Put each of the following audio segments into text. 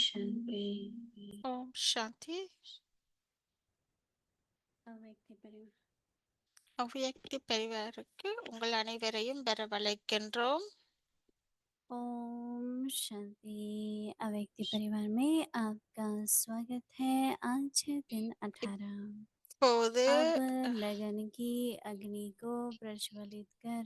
शांति। ஓம் சாந்தி. अव्यक्त परिवार அவ்வியக்தி பரிவாருக்கு உங்கள் அனைவரையும் வரவழைக்கின்றோம். ओम शांति। अव्यक्त परिवार में आपका स्वागत है। आज है दिन 18। இப்போது अब लगन की अग्नि को प्रज्वलित कर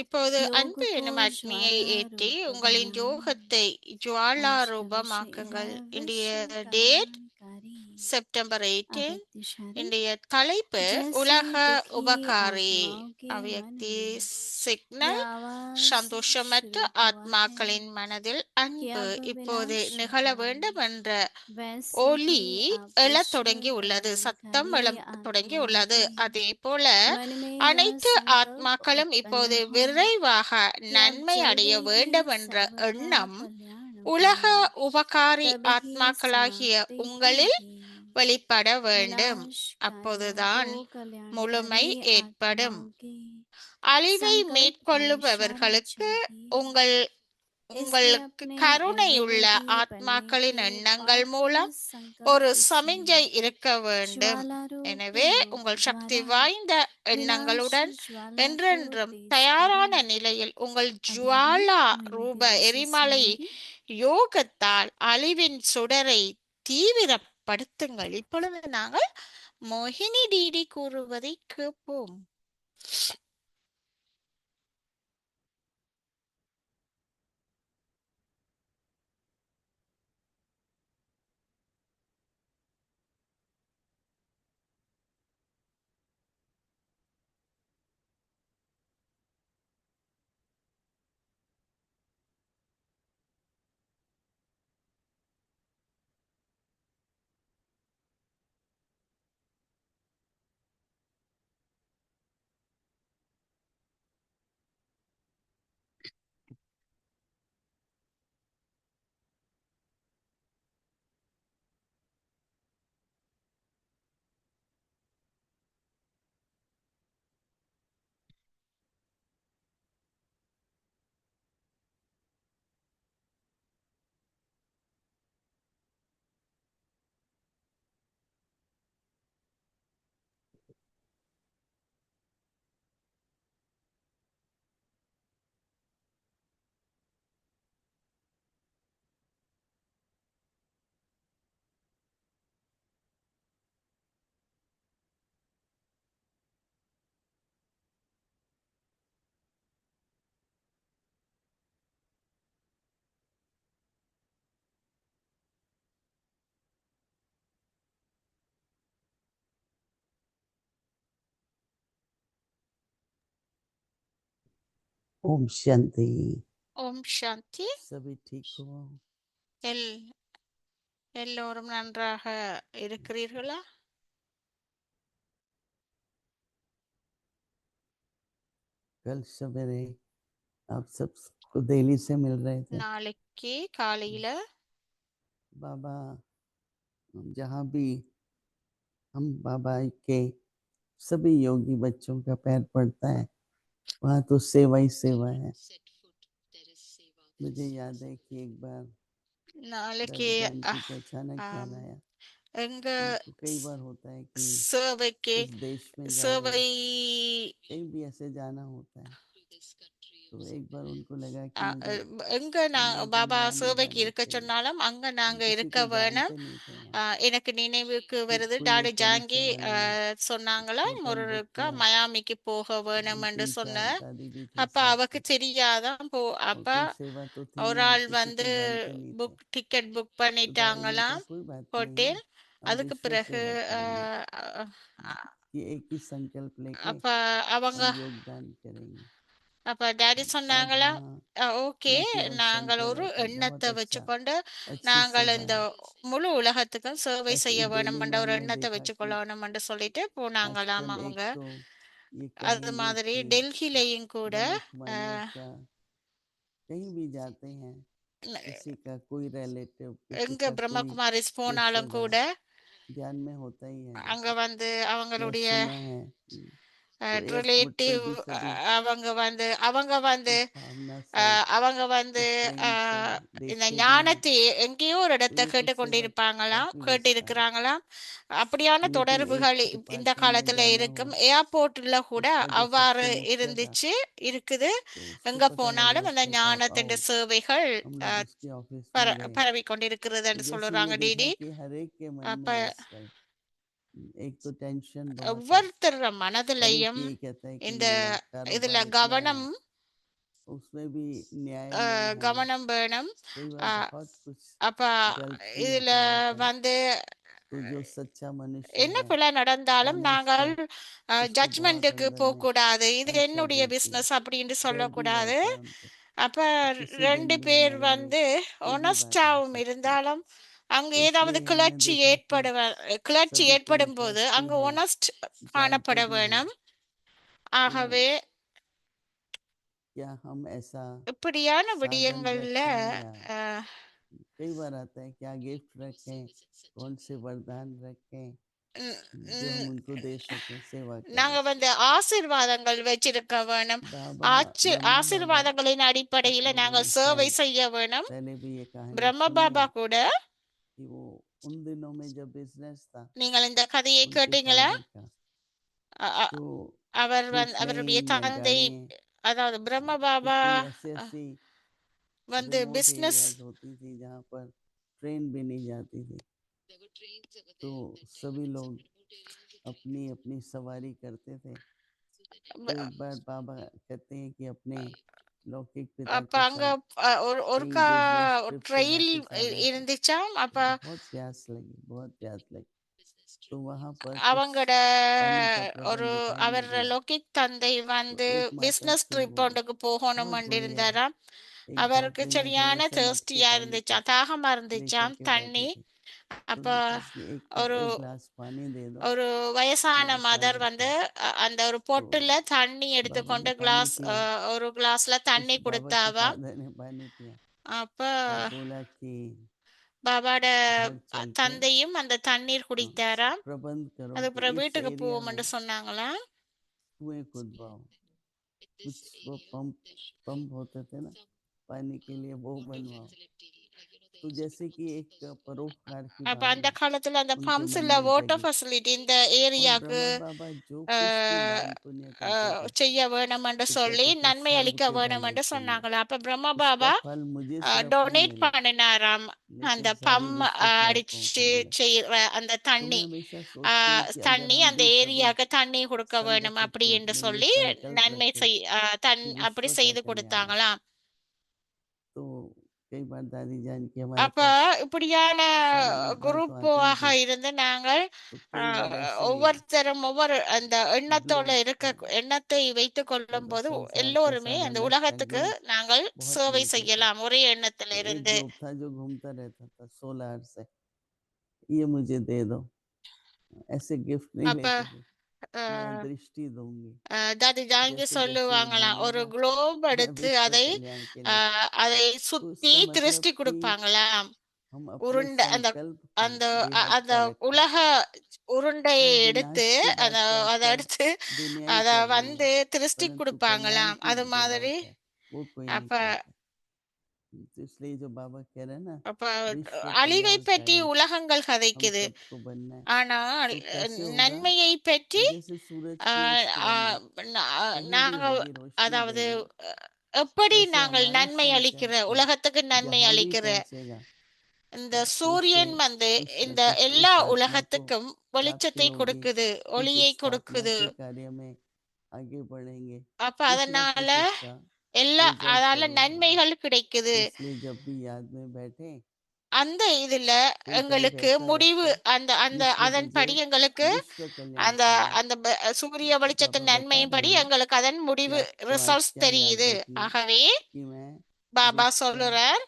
இப்போது योग அன்பு को எனும் அக்னியை ज्वाला ஏற்றி रूप உங்களின் बनाओ। யோகத்தை ஜுவாலா आज का विषय है ரூபமாக்குங்கள். இன்றைய विश्व டேட் कल्याणकारी செப்டம்பர் 18. अव्यक्तिशाली। இன்றைய தலைப்பு जैसे உலக दुखी உபகாரி. आत्माओं के मन அவ்வியக்தி में ये சிக்னல் आवाज சந்தோஷமற்ற शुरू हुआ है ஆத்மாக்களின் மனதில் कि அன்பு अब இப்போது विनाश நிகழ हो। வேண்டும் என்ற वैसे ஒலி ही आप எழத் विश्व தொடங்கி உள்ளது, சத்தம் कल्याणकारी எழத் தொடங்கி आत्माओं உள்ளது. के அதே போல मन में यह அனைத்து संकल्प ஆத்மாக்களும் उत्पन्न இப்போது हो விரைவாக कि अब நன்மை जल्दी அடைய ही வேண்டும் என்ற सबका எண்ணம் कल्याण உலக हो। உபகாரி तभी ஆத்மாக்களாகிய समाप्ति உங்களில் होगी। வெளிப்பட வேண்டும். विनाशकारी அப்போதுதான் तो முழுமை कल्याणकारी ஏற்படும். आत्माओं के அழிவை संकल्प को इशारा மேற்கொள்ளுபவர்களுக்கு चाहिए। உங்கள் इसलिए உங்களுக்கு अपने கருணையுள்ள अग्रगति बनने ஆத்மாக்களின் के எண்ணங்கள் पाठ மூலம் ஒரு संकल्प சமிஞ்சை दीजिए। இருக்க வேண்டும். ज्वाला रूप எனவே योग உங்கள் சக்தி द्वारा வாய்ந்த विनाश எண்ணங்களுடன் ज्वाला को என்றென்றும் तेज தயாரான करें। நிலையில் உங்கள் अभी हम ஜுவாலா ரூப मणिदेवी से எரிமலை सुनेंगे। யோகத்தால் அழிவின் சுடரை தீவிரப்படுத்துங்கள். இப்பொழுது நாங்கள் மோகினி டிடி கூறுவதை கேட்போம். ओम शांति। ஓம் சாந்தி. सभी ठीक हो? எல் எல்லோரும் நன்றாக இருக்கிறீர்களா? कल सवेरे आप सबको दिल्ली से मिल रहे थे। நாளைக்கு காலையில बाबा जहाँ भी हम बाबा के सभी योगी बच्चों का पैर पड़ता है वहाँ तो सेवा ही सेवा है। मुझे याद है कि एक बार நாளைக்கு दादी जान की तो अचानक याद ஆம், आया। எங்க उनको कई बार होता है कि சேவைக்கு इस देश में जाओ, சேவை कहीं भी ऐसे जाना होता है। तो एक बार उनको लगा कि அ, मुझे எங்க நான் दुनिया को பாபா नया சேவைக்கு मिलना இருக்க चाहिए। சொன்னாலும் அங்க हम நாங்க किसी இருக்க को வேணும். जानते नहीं थे वहाँ எனக்கு நினைவுக்கு कि வருது कोई டாடி ये ஜாங்கி परीक्षा वाले ने சொன்னாங்களா होटल बुक ஒருக்கா किया। மயாமிக்கு போக வேணும் हम என்று 3-4 சொன்னார். दादी जी थे அப்ப साथ அவக்கு में தெரியாதான் और அப்ப कोई सेवा तो थी ஒரு नहीं, हम ஆள் किसी வந்து को जानते नहीं थे। டிக்கெட் புக் तो दादी ने कहा பண்ணிட்டாங்களாம் कोई बात नहीं है, ஹோட்டல். हम அதுக்கு विश्व பிறகு सेवा करेंगे அஹ், कि एक ही संकल्प लेके அப்ப அவங்க हम योगदान करेंगे। அப்ப டாடி और சொன்னாங்களா, वहाँ ஓகே, न केवल நாங்கள் सेंटर ஒரு था, बहुत எண்ணத்தை अच्छा வச்சுக்கொண்டு अच्छी நாங்கள் सेवा இந்த है। முழு உலகத்துக்கும் சேவை ऐसे செய்ய ही வேணும் दिल्ली என்ற में ஒரு हमने எண்ணத்தை देखा कि வச்சுக்கொள்ளணும் என்று சொல்லிட்டு போனாங்களாம் आजकल एक அவங்க. तो ये அது कहेंगे மாதிரி कि டெல்லியிலையும் கூட ब्रह्म कुमारियों அஹ், का कहीं भी जाते हैं, किसी का कोई रिलेटिव, किसी எங்க का कोई பிரம்மகுமாரிஸ் போனாலும் रिश्तेदार கூட ध्यान में होता ही है। அங்க வந்து यह அவங்களுடைய सुना है तो एयरपोर्ट पर ரிலேட்டிவ் भी कभी அவங்க வந்து इस भावना से அவங்க வந்து इस प्रेम से இந்த देखते भी हैं ஞானத்தை எங்கேயோ ஒரு तो இடத்தை ये तो सेवा கேட்டுக்கொண்டிருப்பாங்களாம் काफी கேட்டு व्यस्त है இருக்கிறாங்களாம் அப்படியான मुझे एक தொடர்புகள் இந்த डिपार्टमेंट में காலத்துல जाना இருக்கும் हुआ ஏர்போர்ட்ல கூட उसका जो அவ்வாறு सत्य मुख्य था இருக்குது तो उसको எங்க पता लगा போனாலும் அந்த उसने कहा ஞானத்தின் आओ சேவைகள் हम लोग उसके ऑफिस பர में गए பரவி கொண்டிருக்கிறது तो என்று जैसे ये சொல்றாங்க देखा டிடி कि हर एक के मन அப்ப में इस टाइम एक तो टेंशन बहुत है ஒவ்வொருத்தர் हर एक மனதிலையும் ये कहता है कि இந்த मेरा இதுல कारोबार इतना கவனம் है उसमें भी न्याय नहीं है கவனம் வேணும் कई बार அஹ், बहुत कुछ அப்ப गलती இதுல होता रहता है வந்து तो जो सच्चा मनुष्य என்ன है பிழை நடந்தாலும் फाइनेंस நாங்கள் में उसको बहुत ஜட்மெண்ட்டுக்கு अंदर போக में கூடாது இது अल्सर என்னுடைய रहती है பிசினஸ் அப்படின்னு डर भी சொல்லக்கூடாது रहता है उनको அப்ப कि किसी दिन ரெண்டு मेरे பேர் मन में வந்து ये भी बात आ ஒனஸ்டாவும் सकती है இருந்தாலும் அங்கு तो ஏதாவது इसलिए हमने கிளர்ச்சி देखा कि கிளர்ச்சி सभी की ஏற்படும் போது इंटरेस्ट भी அங்கு है ஒனஸ்ட் जानते காணப்பட भी हैं வேணும் तो ஆகவே क्या हम ऐसा இப்படியான साधन விடயங்கள்ல रखें या அஹ், कई बार आता है क्या गिफ्ट रखें कौन से वरदान रखें உம், जो हम உம், उनको दे सकें सेवा நாங்க करें வந்து ஆசீர்வாதங்கள் வச்சிருக்க வேணும் बाबा ब्रह्मा बाबा ஆசீர்வாதங்களின் அடிப்படையில आपने நாங்கள் भी சேவை शायद செய்ய வேணும் पहले भी ये कहानी பிரம்ம सुनी பாபா है கூட कि वो उन दिनों में जब बिजनेस था நீங்கள் இந்த கதையை उनके கேட்டீங்களா फादर का அ- अ- तो அவருடைய प्लेन या தந்தை गाड़ियाँ அதாவது பிரம்ம तो பாபா कोई ऐसी அ, ऐसी வந்து रिमोट பிசினஸ் एरियाज होती थी जहाँ पर ट्रेन भी नहीं जाती थी तो सभी लोग अपनी अपनी सवारी करते थे तो एक बार बाबा कहते हैं कि अपने लौकिक पिता அப்ப के அங்க साथ कहीं ஒருக்கா बिजनेस ट्रिप से ட்ரெயில் वापस आ रहे थे இருந்துச்சாம் तो அப்ப बहुत प्यास लगी तो वहां पर कुछ அவங்களோட पानी का ஒரு प्रबंध दिखाई नहीं அவர் दिया லோகிக் தந்தை तो வந்து एक माता பிசினஸ் थी ட்ரிப் वो ஒன்றுக்கு போகணும் बहुत बढ़िया இருந்தாராம் एक அவருக்கு झांपड़ी में थोड़ा சரியான सा मटके தேர்ஸ்டியா पानी को இருந்துச்சாம் தாகமா लेकर இருந்துச்சாம் के बैठी தண்ணி थी तो அப்ப उन्होंने कहा कि ஒரு एक गिलास पानी दे दो ஒரு வயசான मेरे மதர் फादर வந்து को அந்த ஒரு तो பொட்டுல தண்ணி बाबा ने எடுத்துக்கொண்டு पानी கிளாஸ் पिया ஒரு கிளாஸ்ல उस தண்ணி बाबा के கொடுத்தாவா फादर ने पानी पिया அப்ப और बोला कि பாபாட घर चल के தந்தையும் அந்த தண்ணீர் குடித்தாராம் प्रबंध करो அது कि அப்புறம் इस வீட்டுக்கு एरिया में போவோம்னு சொன்னாங்களா कुएं खुदवाओ कुछ वो पंप होते थे ना पानी के लिए वो बनवाओ तो जैसे कि एक परोपकार की அப்ப அந்த भावना காலத்துல அந்த उनके பம்ப்ஸ் मन இல்ல में வாட்டர் जगी ஃபெசிலிட்டி இந்த और ஏரியாக்கு ब्रह्मा बाबा जो कुछ भी दान पुण्य करते थे செய்ய வேணும் என்று तो சொல்லி कहते थे நன்மை सर्व அளிக்க के வேணும் भले என்று के लिए சொன்னாங்களா அப்ப பிரம்ம इसका பாபா फल मुझे सिर्फ नहीं டொனேட் मिला பண்ணினாராம் அந்த लेकिन सारे பம் विश्व के लोगों அடிச்சு को मिले செய்யற அந்த तो मैं தண்ணி हमेशा सोचती हूँ कि अगर தண்ணி हम அந்த भी सभी ஏரியாவுக்கு தண்ணி கொடுக்க வேணும் संगठित அப்படி रूप என்று में ये சொல்லி संकल्प நன்மை रखें செய் कि அப்படி विश्व का செய்து कल्याण हो கொடுத்தாங்களாம் तो कई बार दादी जान की हमारे அப்ப पास இப்படியான सारे मेहमान तो आते ही குரூப்பாக थे இருந்து நாங்கள் तो कई बार ऐसे ஒவ்வொருத்தரும் ஒவ்வொரு அந்த எண்ணத்தோட ग्लोब எண்ணத்தை வைத்துக் கொள்ளும் मतलब போது संसार के எல்லோருமே साथ அந்த अलग था உலகத்துக்கு ग्लोब நாங்கள் बहुत சேவை मिलते थे செய்யலாம் ஒரே எண்ணத்துல तो एक இருந்து ग्लोब था जो घूमता रहता था 16 से ये मुझे दे दो ऐसे गिफ्ट नहीं அப்ப लेते थे मैं அஹ், दृष्टि दूंगी தாதி ஜாங்கி जैसे जैसे ये சொல்லுவாங்களாம் ஒரு मिलेगा குளோப் मैं எடுத்து विश्व அதை कल्याण के लिए அதை तो சுத்தி इसका मतलब திருஷ்டி कि கொடுப்பாங்களாம் हम अपने உருண்டை அந்த संकल्प को அந்த அந்த बेहद का रखें உலக உருண்டையை और எடுத்து विनाश की அத बात அதை कहकर எடுத்து दुनिया ही அத कर रही है வந்து திருஷ்டி परंतु कल्याण கொடுப்பாங்களாம் की அது जो மாதிரி बात है वो कोई नहीं அப்ப करता तो इसलिए जो बाबा कह रहे हैं ना அப்ப विश्व அழிவை பற்றி कल्याणकारी உலகங்கள் हम கதைக்குது सबको बनना है ஆனால் तो कैसे होगा நன்மையை तो பற்றி जैसे सूरज की ஆஹ் इस किरण में ஆஹ் कहीं भी நாங்கள் होगी रोशनी அதாவது देगी எப்படி वैसे நாங்கள் हमारा நன்மை அளிக்கிற संकल्प भी உலகத்துக்கு நன்மை जहां भी அளிக்கிற पहुंचेगा இந்த तो उससे சூரியன் வந்து कुछ न இந்த कुछ எல்லா उस आत्मा को உலகத்துக்கும் प्राप्ति வெளிச்சத்தை होगी கொடுக்குது कुछ ஒளியை स्थापना கொடுக்குது के कार्य में आगे बढ़ेंगे அப்ப कुछ न அதனால कुछ उसका எல்லா रिजल्ट அதால जरूर होगा நன்மைகள் கிடைக்குது तो इसलिए जब भी याद में बैठे அந்த இதுல कोई टारगेट எங்களுக்கு ऐसा முடிவு रखें அந்த அந்த जिसमें मुझे அதன்படி எங்களுக்கு विश्व कल्याण அந்த करना है அந்த சூரிய बाबा வெளிச்சத்தின் बता நன்மையின் रहे படி हैं எங்களுக்கு அதன் कि முடிவு आपको आज ரிசல்ட்ஸ் क्या याद தெரியுது रखना है ஆகவே कि मैं பாபா विश्व சொல்லுறார்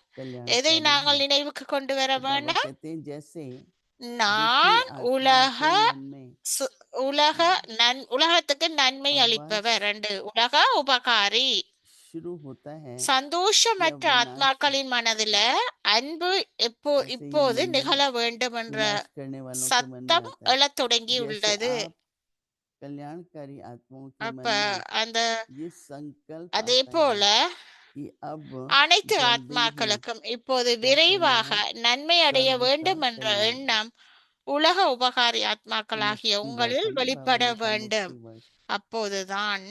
எதை कल्याणकारी நாங்கள் हूँ நினைவுக்கு கொண்டு வர तो बाबा வேண்டாம் कहते हैं जैसे दुखी நான் आत्मा உலக के मन में சு- உலக உலகத்துக்கு நன்மை आवाज அளிப்பவர் ரெண்டு உலக உபகாரி शुरू होता है या சந்தோஷமற்ற विनाश ஆத்மாக்களின் மனதில அன்பு ऐसे ही இப்போது मन में நிகழ வேண்டும் என்ற विनाश करने वालों के मन में சத்தம் आता है எழத் தொடங்கி जैसे உள்ளது आप कल्याणकारी आत्माओं के அப்ப मन में அந்த ये संकल्प அதே आता போல है कि अब அனைத்து जल्दी ही ஆத்மாக்களுக்கும் இப்போது क्या விரைவாக करना है நன்மை அடைய सर्व का வேண்டும் என்ற कल्याण हो। எண்ணம் உலக உபகாரி ஆத்மாக்களாகிய मुक्ति உங்களில் वर्ष बाबा வெளிப்பட लिखा வேண்டும். मुक्ति वर्ष அப்போதுதான்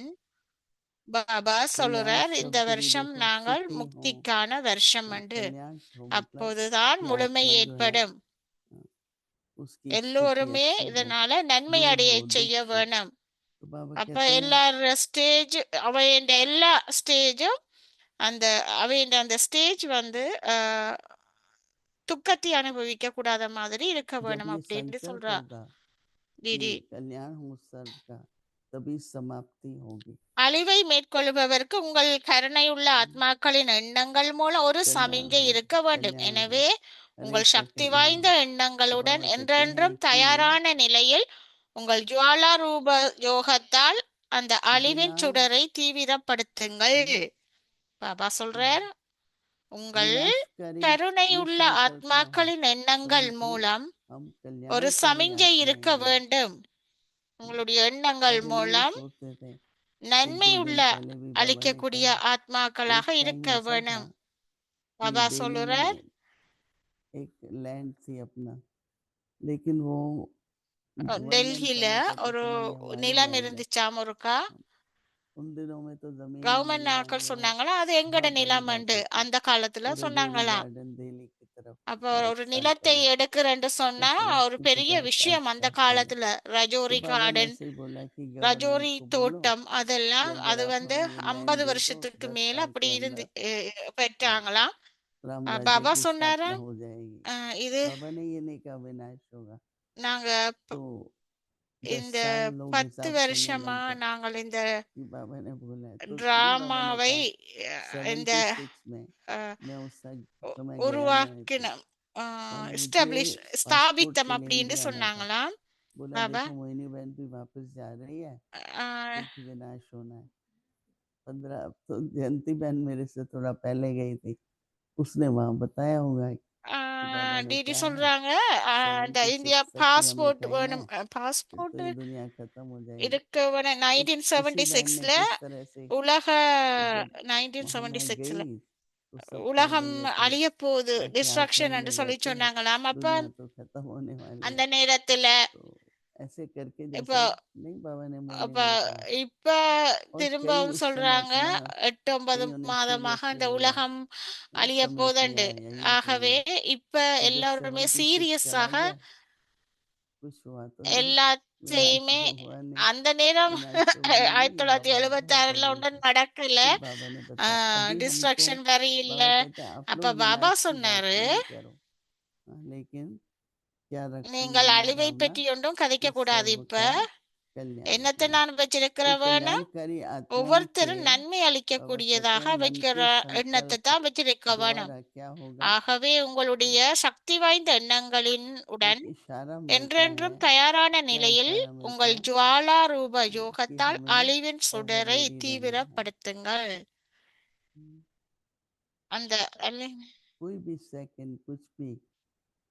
பாபா कल्याण சொல்றார், இந்த शब्द भी வருஷம் देखो நாங்கள் सुखी हो முக்திக்கான வருஷம் हाँ, என்று. कल्याण हो मतलब அப்போதுதான் कि முழுமை आत्मा जो है ஏற்படும். उसकी स्थिति எல்லோருமே अच्छी हो இதனால நன்மை दूर அடைய हो दुख செய்ய से। வேணும். तो बाबा அப்ப कहते हैं எல்லார ஸ்டேஜ் அவையின் எல்லா ஸ்டேஜும் அந்த அவையின் அந்த ஸ்டேஜ் வந்து துக்கத்தை அனுபவிக்க கூடாத மாதிரி இருக்க जब வேணும் ये அப்படின்னு संकल्प சொல்றா होगा டிடி. कि कल्याण हो सर्व का तभी समाप्ति होगी। அழிவை மேற்கொள்பவருக்கு உங்கள் கருணையுள்ள ஆத்மாக்களின் எண்ணங்கள் மூலம் ஒரு कल्याण சமிஞ்சை हो இருக்க வேண்டும். कल्याण हो எனவே हरे உங்கள் का சக்தி कल्याण வாய்ந்த हो। எண்ணங்களுடன் बाबा कहते என்றென்றும் हैं कि தயாரான நிலையில் உங்கள் ஜுவாலா ரூப யோகத்தால் அந்த அழிவின் बिना சுடரை தீவிரப்படுத்துங்கள். பாபா சொல்றார், உங்கள் विनाशकारी ये கருணையுள்ள संकल्प न हो ஆத்மாக்களின் எண்ணங்கள் परंतु மூலம் हम ஒரு कल्याणकारी சமிஞ்சை आत्माएं இருக்க हैं। வேண்டும். உங்களுடைய எண்ணங்கள் पहले नहीं மூலம் सोचते थे, एक நன்மை दो உள்ள दिन पहले भी बाबा ने அளிக்கக்கூடிய कहा ஆத்மாக்களாக एक टाइम இருக்க ऐसा था வேணும். कि பாபா दिल्ली சொல்லுறார், में एक लैंड थी अपना, लेकिन वो गवर्नमेंट டெல்லியில वालों को तो ஒரு चलो ये हमारी நிலம் लैंड है। இருந்துச்சாம் ஒருக்கா. उन दिनों में तो जमीन ही கவர்மெண்ட் नहीं ஆட்கள் मांगे, वो சொன்னாங்களா அது எங்கட बहुत बड़ी நிலம் बातें உண்டு थी। அந்த காலத்துல पूरे गोरी சொன்னாங்களா. गार्डन दिल्ली की तरफ அப்ப बहुत ஒரு साल நிலத்தை पहले, எடுக்கிறேன்னு சொன்னா ஒரு 10 பெரிய 50 साल விஷயம் அந்த 60 पहले। காலத்துல. तो ரஜோரி बाबा ने கார்டன், ऐसे ही बोला कि ரஜோரி गवर्नमेंट को बोलो தோட்டம், कि அதெல்லாம் अगर அது आप வந்து हमें ये लैंड 50 दे दो வருஷத்துக்கு 10 மேல साल அப்படி के இருந்து अंदर तो பெற்றாங்களாம். राम राज्य பாபா की சொன்னாரா, स्थापना हो जाएगी। இது बाबा ने ये नहीं कहा विनाश होगा। நாங்க तो 10 இந்த साल लोग 10 हिसाब करने வருஷமா लग गए நாங்கள் இந்த कि बाबा ने बोला है। तो तभी बाबा ने டிராமாவை कहा இந்த 76 में அஹ், मैं उस समय गया नहीं थी உருவாக்கினோம், और मुझे எஸ்டாப்ளிஷ் पासपोर्ट के ஸ்தாபித்தம் लिए அப்படின்னு इंडिया आना था। சொன்னாங்களாம். बोला பாபா देखो मोहिनी बहन भी वापस जा रही है அஹ், क्योंकि विनाश होना है। 15 तो जयंती बहन मेरे से थोड़ा पहले गई थी, उसने वहां बताया होगा कि बाबा ने டிடி कहा है சொல்றாங்க, அந்த 76 இந்தியா तक ही हमें பாஸ்போர்ட் कहीं है, வேணும், फिर பாஸ்போர்ட் तो ये दुनिया खत्म हो जाएगी। இருக்க வேணும். तो उसी बहन ने 1976ல किस तरह से உலக जब वहां मैं 1976ல गई तो सब कह உலகம் रहे थे அழிய போகுது, कि यहाँ டிஸ்ட்ரக்ஷன் कहीं என்று नहीं சொல்லி रहते, சொன்னாங்களாம். அப்ப दुनिया तो खत्म होने वाली அந்த है। நேரத்துல तो ऐसे करके இப்போ जैसे नहीं बाबा ने मुझे அப்ப ये कहा இப்ப और कई திரும்பவும் उस समय சொல்றாங்க, अपना 8-9 कईयों ने மாதமாக இந்த सीरियसली लिया, உலகம் उस அழிய समय போதண்டு. किया या ये ஆகவே करिए। இப்ப तो जब எல்லாருமே 76 चला சீரியஸாக गया कुछ हुआ तो नहीं, विनाश எல்லாத்தையுமே तो हुआ नहीं, அந்த நேரம் विनाश तो हुआ नहीं, बाबा बहुत 1976ல बड़े ஒன்றும் थे। நடக்கல, फिर बाबा ने बताया अभी हमको டிஸ்ட்ரக்ஷன் வேற இல்ல. बाबा कहते हैं आप அப்ப लोग பாபா विनाश की बात சொன்னாரு, तो नहीं करो, हाँ, लेकिन क्या रखूं நீங்கள் मन में அழிவை भावना பற்றி ஒன்றும் कि கதைக்க கூடாது. सर्व இப்ப का कल्याण என்னத்தை होना। நான் வச்சிருக்கிற तो வேணும், कल्याणकारी आत्माओं के ஒவ்வொருத்தரும் நன்மை बाबा कहते அளிக்கக்கூடியதாக हैं मन வைக்கிற के எண்ணத்தை संकल्प தான் வச்சிருக்க வேணும். द्वारा क्या होगा ஆகவே உங்களுடைய சக்தி வாய்ந்த எண்ணங்களின் உடன் एक इशारा मिलता என்றென்றும் है। தயாரான क्या நிலையில் इशारा मिलता உங்கள் है ஜுவாலா ரூப कि யோகத்தால் हमें அழிவின் एवर சுடரை रेडी रहना है। தீவிரப்படுத்துங்கள். அந்த कोई भी सेकंड कुछ भी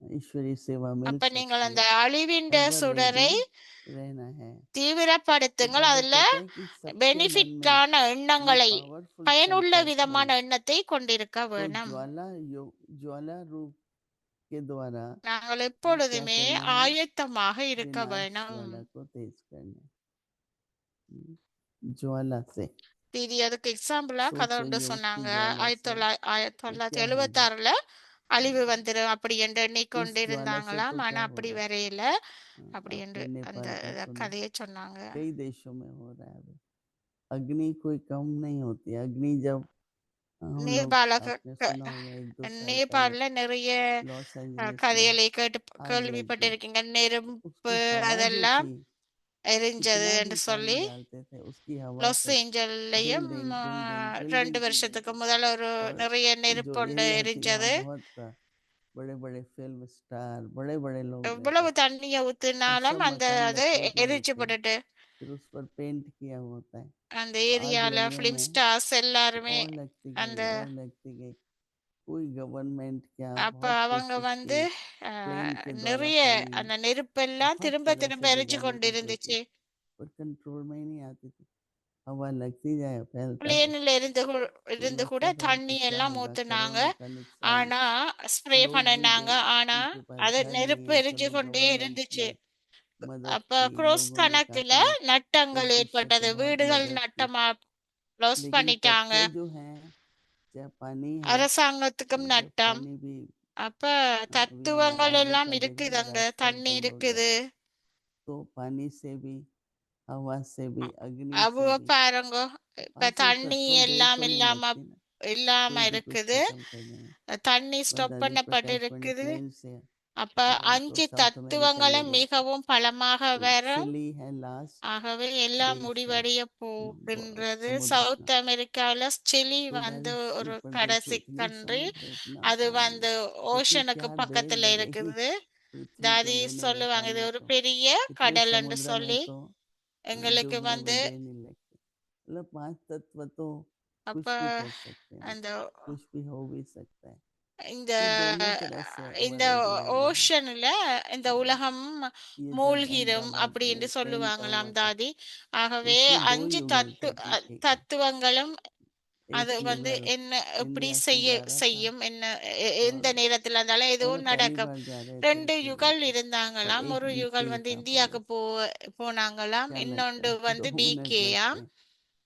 ईश्वरीय सेवा मिल அப்ப நீங்கள் सकती அந்த है, அழிவின் एवर சுடரை रेडी रहना है। तो தீவிரப்படுத்துங்கள். बाबा அதுல कहते हैं कि सबके मन பெனிஃபிட்டான में ये எண்ணங்களை, पावरफुल பயனுள்ள संकल्प हो விதமான எண்ணத்தை கொண்டிருக்க तो வேணும். ज्वाला रूप के द्वारा நாங்கள் क्या எப்பொழுதுமே करना है, ஆயத்தமாக இருக்க विनाश வேணும். ज्वाला को तेज करना है। ज्वाला से தீதி அதுக்கு எக்ஸாம்பிளா கதை सोचो ஒன்று योग की சொன்னாங்க. ज्वाला से तो 1976ல அழிவு வந்துடும் அப்படி என்று उस எண்ணிக்கொண்டு ज्वाला से இருந்தாங்களாம். तो ஆனா क्या அப்படி होगा, வரையில அப்படி என்று आपने அந்த नेपाल का सुना, கதையை சொன்னாங்க. कई देशों में हो रहा है अभी। अग्नि कोई कम नहीं होती। अग्नि जब हम लोग நேபாள आपने सुना होगा 1-2 साल पहले நேபாளில் நிறைய लॉस एंजलिस में கதைகளை आग लग गई, கேள்விப்பட்டிருக்கீங்க. நெருப்பு उसकी हवा जो அதெல்லாம் थी எரிஞ்சது कितना என்று भी சொல்லி पानी डालते थे उसकी हवा லாஸ் से ஏஞ்சல்லையும் बिल्डिंग बिल्डिंग 2 बिल्डिंग की வருஷத்துக்கு बिल्डिंग। முதல்ல ஒரு और நிறைய जो நெருப்பொண்டு एरिया थी எரிஞ்சது. वहाँ बहुत बड़े बड़े फिल्म स्टार बड़े बड़े लोग रहते எவ்வளவு थे தண்ணியை और ஊத்தினாலும் सब அந்த मकान அது लकड़ी के எரிச்சு होते हैं, போட்டுட்டு फिर उस पर पेंट किया होता है। அந்த तो आग ஏரியால लगने ஃபிலிம் में ஸ்டார்ஸ் वो எல்லாருமே और लगती அந்த गई और लगती गई। कोई गवर्नमेंट क्या அப்ப बहुत அவங்க कोशिश வந்து की प्लेन के द्वारा நிறைய पानी அந்த நெருப்பெல்லாம் बहुत திரும்ப तरह திரும்ப से எரிச்சு बुझाने கொண்டு की இருந்துச்சு. कोशिश, पर कंट्रोल में ही नहीं आती थी। हवा लगती जाए फैलता जाए, பிளேன்ல तो இருந்து கூட लगता था தண்ணி कि क्या எல்லாம் होगा, ஊத்துனாங்க. करोड़ों का नुकसान, ஆனா ஸ்ப்ரே लोग भी பண்ணினாங்க. गए, ஆனா उनके पास அது घर नहीं நெருப்பு है, எரிஞ்சு चलो கொண்டே गवर्नमेंट இருந்துச்சு. ने मदद அப்ப की, குரோஸ் लोगों ने கணக்குல काफी நட்டங்கள் प्रदूषण ஏற்பட்டது. को बहुत வீடுகள் मदद की, நட்டமா லாஸ் लेकिन பண்ணிட்டாங்க. तथ्य जो है, चाहे पानी है, அரசாங்கத்துக்கும் जब நட்டம். पानी भी அப்ப अभी हमारा தத்துவங்கள் आगे எல்லாம் का இருக்குது, देखिए அங்க रास्ता தண்ணி बंद हो இருக்குது. जाता है, तो पानी से भी, हवा से भी, अग्नि அவ்வளோ से भी, பாருங்க, இப்ப पांचों தண்ணி तत्वों देर எல்லாம் तो नहीं இல்லாம लगती ना, இல்லாம कोई भी कुछ இருக்குது. खत्म कर देंगे। தண்ணி ஸ்டாப் वरदानी प्रकाश पंडित பண்ணப்பட்டிருக்குது. प्लेन से है, அப்ப तो उनको 5 साउथ अमेरिका ले தத்துவங்களும் गए थे, மிகவும் பலமாக तो வரும். चिली है लास्ट ஆகவே எல்லாம் देश है, முடிவடைய वो போகின்றது. समुद्र சவுத் अपना, அமெரிக்காவில் சிலி तो வந்து गाइस ஒரு ऊपर देखिए கடைசி इतनी கண்ட்ரி. समुद्र, इतना அது पानी, வந்து सोचिए ஓஷனுக்கு क्या देर பக்கத்துல लगेगी இருக்குது. पृथ्वी को தாதி लेने में, சொல்லுவாங்க இது पानी ஒரு को, பெரிய इतने கடல் என்று समुद्र में சொல்லி. तो எங்களுக்கு डूबने வந்து में देर नहीं लगती। मतलब पांच तत्व तो அப்ப कुछ भी कर सकते हैं, அந்த कुछ भी हो भी सकता है, இந்த तो दोनों तरह से இந்த वर्ल्ड जो है ना, ஓஷன்ல இந்த உலகம் ये जब மூழ்கிடும் अहमदाबाद அப்படி என்று में ट्रेन का சொல்லுவாங்களாம் हुआ था, தாதி. तो ஆகவே उसमें दो 5 युगल थे पीछे के, தத்துவங்களும் அது एक வந்து युगल என்ன எப்படி इंडिया से जा रहा था, செய்யும் என்ன எந்த और நேரத்துல இருந்தாலும் मतलब எதுவும் पहली நடக்கும். बार जा रहे थे 2 इसीलिए யுகள் था, और இருந்தாங்களாம். एक ஒரு யுகள் बीके வந்து था இந்தியாவுக்கு पैलेस। போனாங்களாம். क्या लगता இன்னொன்று है வந்து 2 मिनट பிகேயாம். लगते,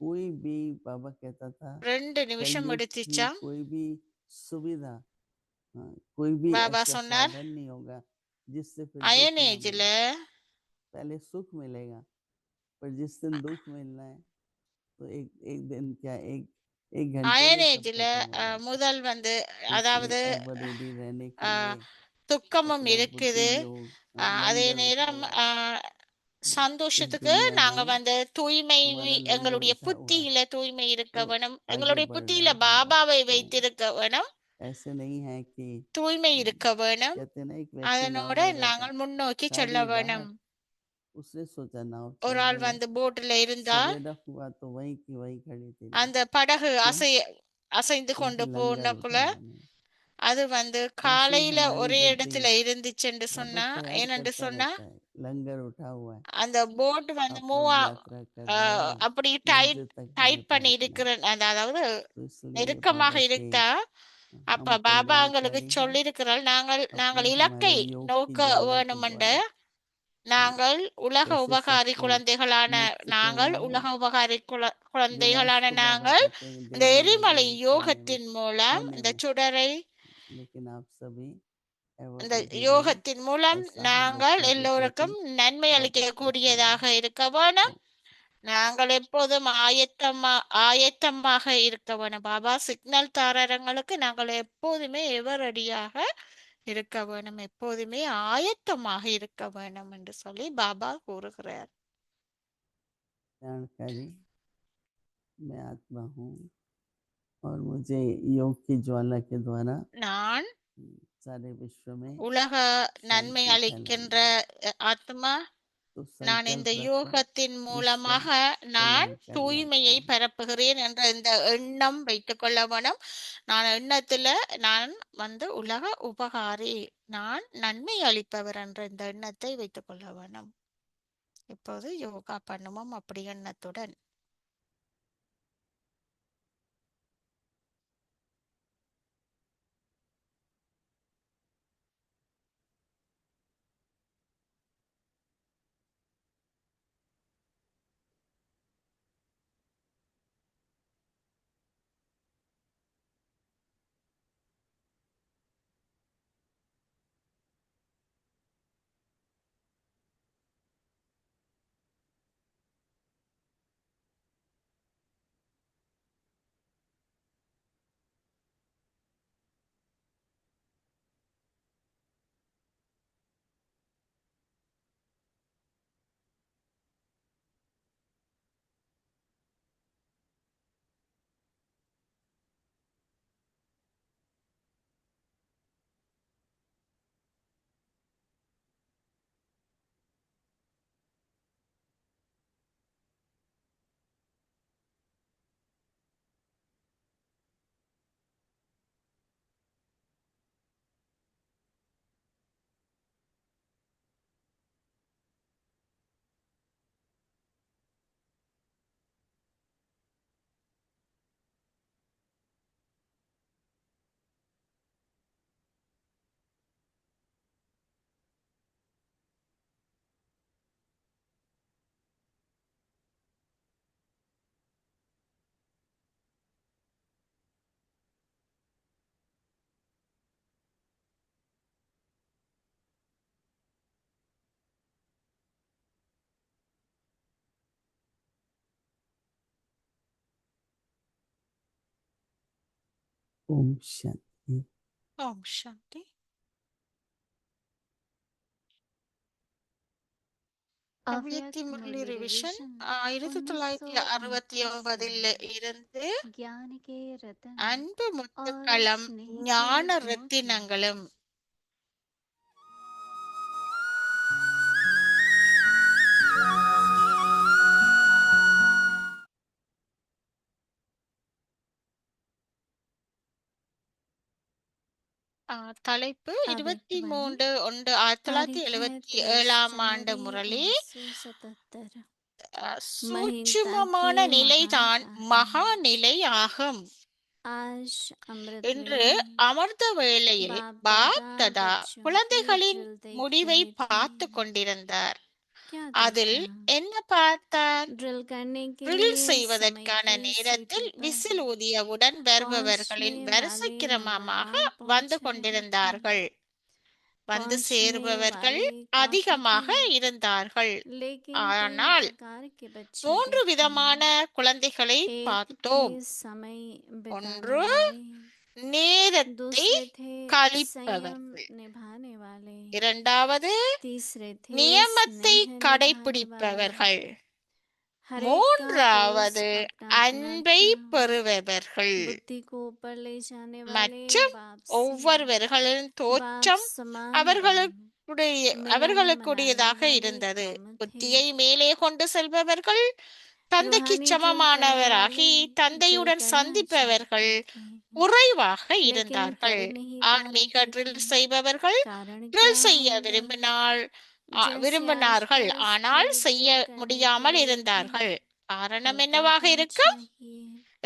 कोई भी, बाबा कहता था 2 நிமிஷம் कलयुग की எடுத்துச்சாம். कोई भी सुविधा, हाँ, कोई भी பாபா ऐसा சொன்னார், साधन नहीं होगा जिससे फिर दुख அயன் ना ஏஜ்ல मिले। पहले सुख मिलेगा, पर जिस दिन दुख मिलना है, तो एक दिन क्या, एक घंटे में सब அயனேஜ்ல खत्म हो जाता है। முதல் வந்து तो इसलिए அதாவது अबरूरी रहने के அஹ், लिए துக்கமும் अपना बुद्धि இருக்குது. योग, அதே लंगर उठा நேரம் हुआ है। इस சந்தோஷத்துக்கு दुनिया நாங்க में வந்து தூய்மை, हमारा लंगर எங்களுடைய उठा हुआ है, புத்தியில தூய்மை இருக்க तो வேணும். आगे எங்களுடைய बढ़ रहे புத்தியில हैं हम लोग। பாபாவை तो வைத்திருக்க வேணும். ऐसे नहीं है कि தூய்மை இருக்க வேணும். कहते ना, एक व्यक्ति नाव அதனோட में बैठा, நாங்கள் முன்னோக்கி செல்ல सारी வேணும். रात उसने सोचा नाव ஒரு चल ஆள் रही है, வந்து போட்ல இருந்தா सवेरा हुआ तो वहीं की वहीं खड़ी थी नाव। அந்த पடகு क्यों? அசைந்து கொண்டு क्योंकि लंगर போனக்குள்ள उठाया नहीं। அது வந்து वैसे ही காலையில हमारी ஒரே बुद्धि, இடத்துல இருந்துச்சுன்னு बाबा சொன்னா, तैयार ஏனென்று करता சொன்னா रहता है, लंगर उठा हुआ है, அந்த போட் வந்து आप மூவ் लोग यात्रा कर रहे हो, அப்படி டைட் मंजिल तक டைட் हमें பண்ணி पहुंचना है। இருக்கிற அதாவது तो इसलिए நெருக்கமாக बाबा के இருக்கா. हम அப்ப பாபா எங்களுக்கு कल्याणकारी हैं, சொல்லியிருக்கிறார், நாங்கள் अपने நாங்கள் हमारे இலக்கை योग की நோக்க ज्वाला के வேணுமென்று. द्वारा நாங்கள் உலக कैसे உபகாரி सबको குழந்தைகளான मुक्त நாங்கள் करना है। உலக உபகாரி विनाश குழந்தைகளான को बाबा நாங்கள் कहते हैं இந்த देने में, எரிமலை विनिष्ट யோகத்தின் மூலம் होने இந்த में, சுடரை, लेकिन आप सभी एवर இந்த धीरे யோகத்தின் மூலம் ऐसा होने நாங்கள் के प्रति எல்லோருக்கும் நன்மை बहुत அளிக்க प्रसन्न கூடியதாக है। இருக்க வேணும். तो நாங்கள் எப்போதும் ஆயத்தமாக இருக்க வேணும். பாபா சிக்னல் தாரங்களுக்கு நாங்கள் எப்போதுமே எவரடியாக இருக்க வேணும், எப்போதுமே ஆயத்தமாக இருக்க வேணும் என்று சொல்லி பாபா கூறுகிறார். जानकारी, मैं आत्मा हूँ और मुझे योग की ज्वाला के द्वारा நான் सारे विश्व में உலக நன்மை शांति அளிக்கின்ற फैलानी है। ஆத்மா. तो நான் இந்த संकल्प रखो, யோகத்தின் विश्व மூலமாக நான் कल्याणकारी தூய்மையை आत्मा हूँ। பரப்புகிறேன் என்ற இந்த எண்ணம் வைத்துக் கொள்ள வேணும். நான் எண்ணத்துல நான் வந்து உலக உபகாரி, நான் நன்மை அளிப்பவர் என்ற இந்த எண்ணத்தை வைத்துக் கொள்ள வேணும். இப்போது யோகா பண்ணுவோம் அப்படி எண்ணத்துடன். ओम शांति। ஓம் சாந்தி. அவ்வியக்தி अव्यक्त முரளி मुरली ரிவிஷன் रिविजन 1969 1969 இருந்து ज्ञान के रतन அன்பு और முத்துக்களும் स्नेह के ஞான मोती ரத்தினங்களும். தலைப்பு अव्यक्त वाणी 23/1/1977 ஆண்டு जनवरी முரளி. 1977 महीनता சூட்சுமமான के நிலைதான் महानता है। மகா நிலை ஆகும். आज अमृत இன்று वेले அமர்ந்த வேளையில் बाप பாப் दादा ததா बच्चों के குழந்தைகளின் ड्रिल देख முடிவை रहे பார்த்து थे। கொண்டிருந்தார். क्या அதில் देखा? என்ன பார்த்தார்? ड्रिल करने के ட்ரில் लिए समय செய்வதற்கான की நேரத்தில் सीटी விசில் पर ஊதியவுடன் வருபவர்களின் पहुंचने வரிசை वाले கிரமமாக नंबरदार வந்து पहुंच रहे थे। கொண்டிருந்தார்கள். வந்து पहुंचने சேருபவர்கள் वाले काफी அதிகமாக थे, இருந்தார்கள். लेकिन ஆனால் तीन प्रकार के बच्चे 3 देखे। விதமான குழந்தைகளை एक பார்த்தோம். थे समय बिताने ஒன்று वाले, நேரத்தை दूसरे थे संयम கழிப்பவர்கள், निभाने वाले, இரண்டாவது तीसरे थे நியமத்தை स्नेह निभाने वाले। கடைபிடிப்பவர்கள், हर एक का पोज மூன்றாவது अपना अपना அன்பை था। பெறுபவர்கள். बुद्धि को ऊपर ले जाने वाले மற்றும் बाप से, ஒவ்வொருவர்களின் बाप தோற்றம் समान அவர்களுடைய मिलन அவர்களுக்குரியதாக मनाने वाले இருந்தது. कम थे। புத்தியை மேலே கொண்டு செல்பவர்கள், தந்தைக்கு रूहानी ड्रिल करने சமமானவராகி वाले ड्रिल தந்தையுடன் करना சந்திப்பவர்கள் चाहते थे, குறைவாக लेकिन இருந்தார்கள். कर नहीं पा ஆன்மீக रहे ட்ரில் थे। செய்பவர்கள் कारण ட்ரில் क्या செய்ய होगा? जैसे விரும்பினார்கள், आजकल ஆனால் स्थिर செய்ய ड्रिल करने முடியாமல் के लिए இருந்தார்கள். भी காரணம் हल्का என்னவாக होना இருக்கும்? चाहिए,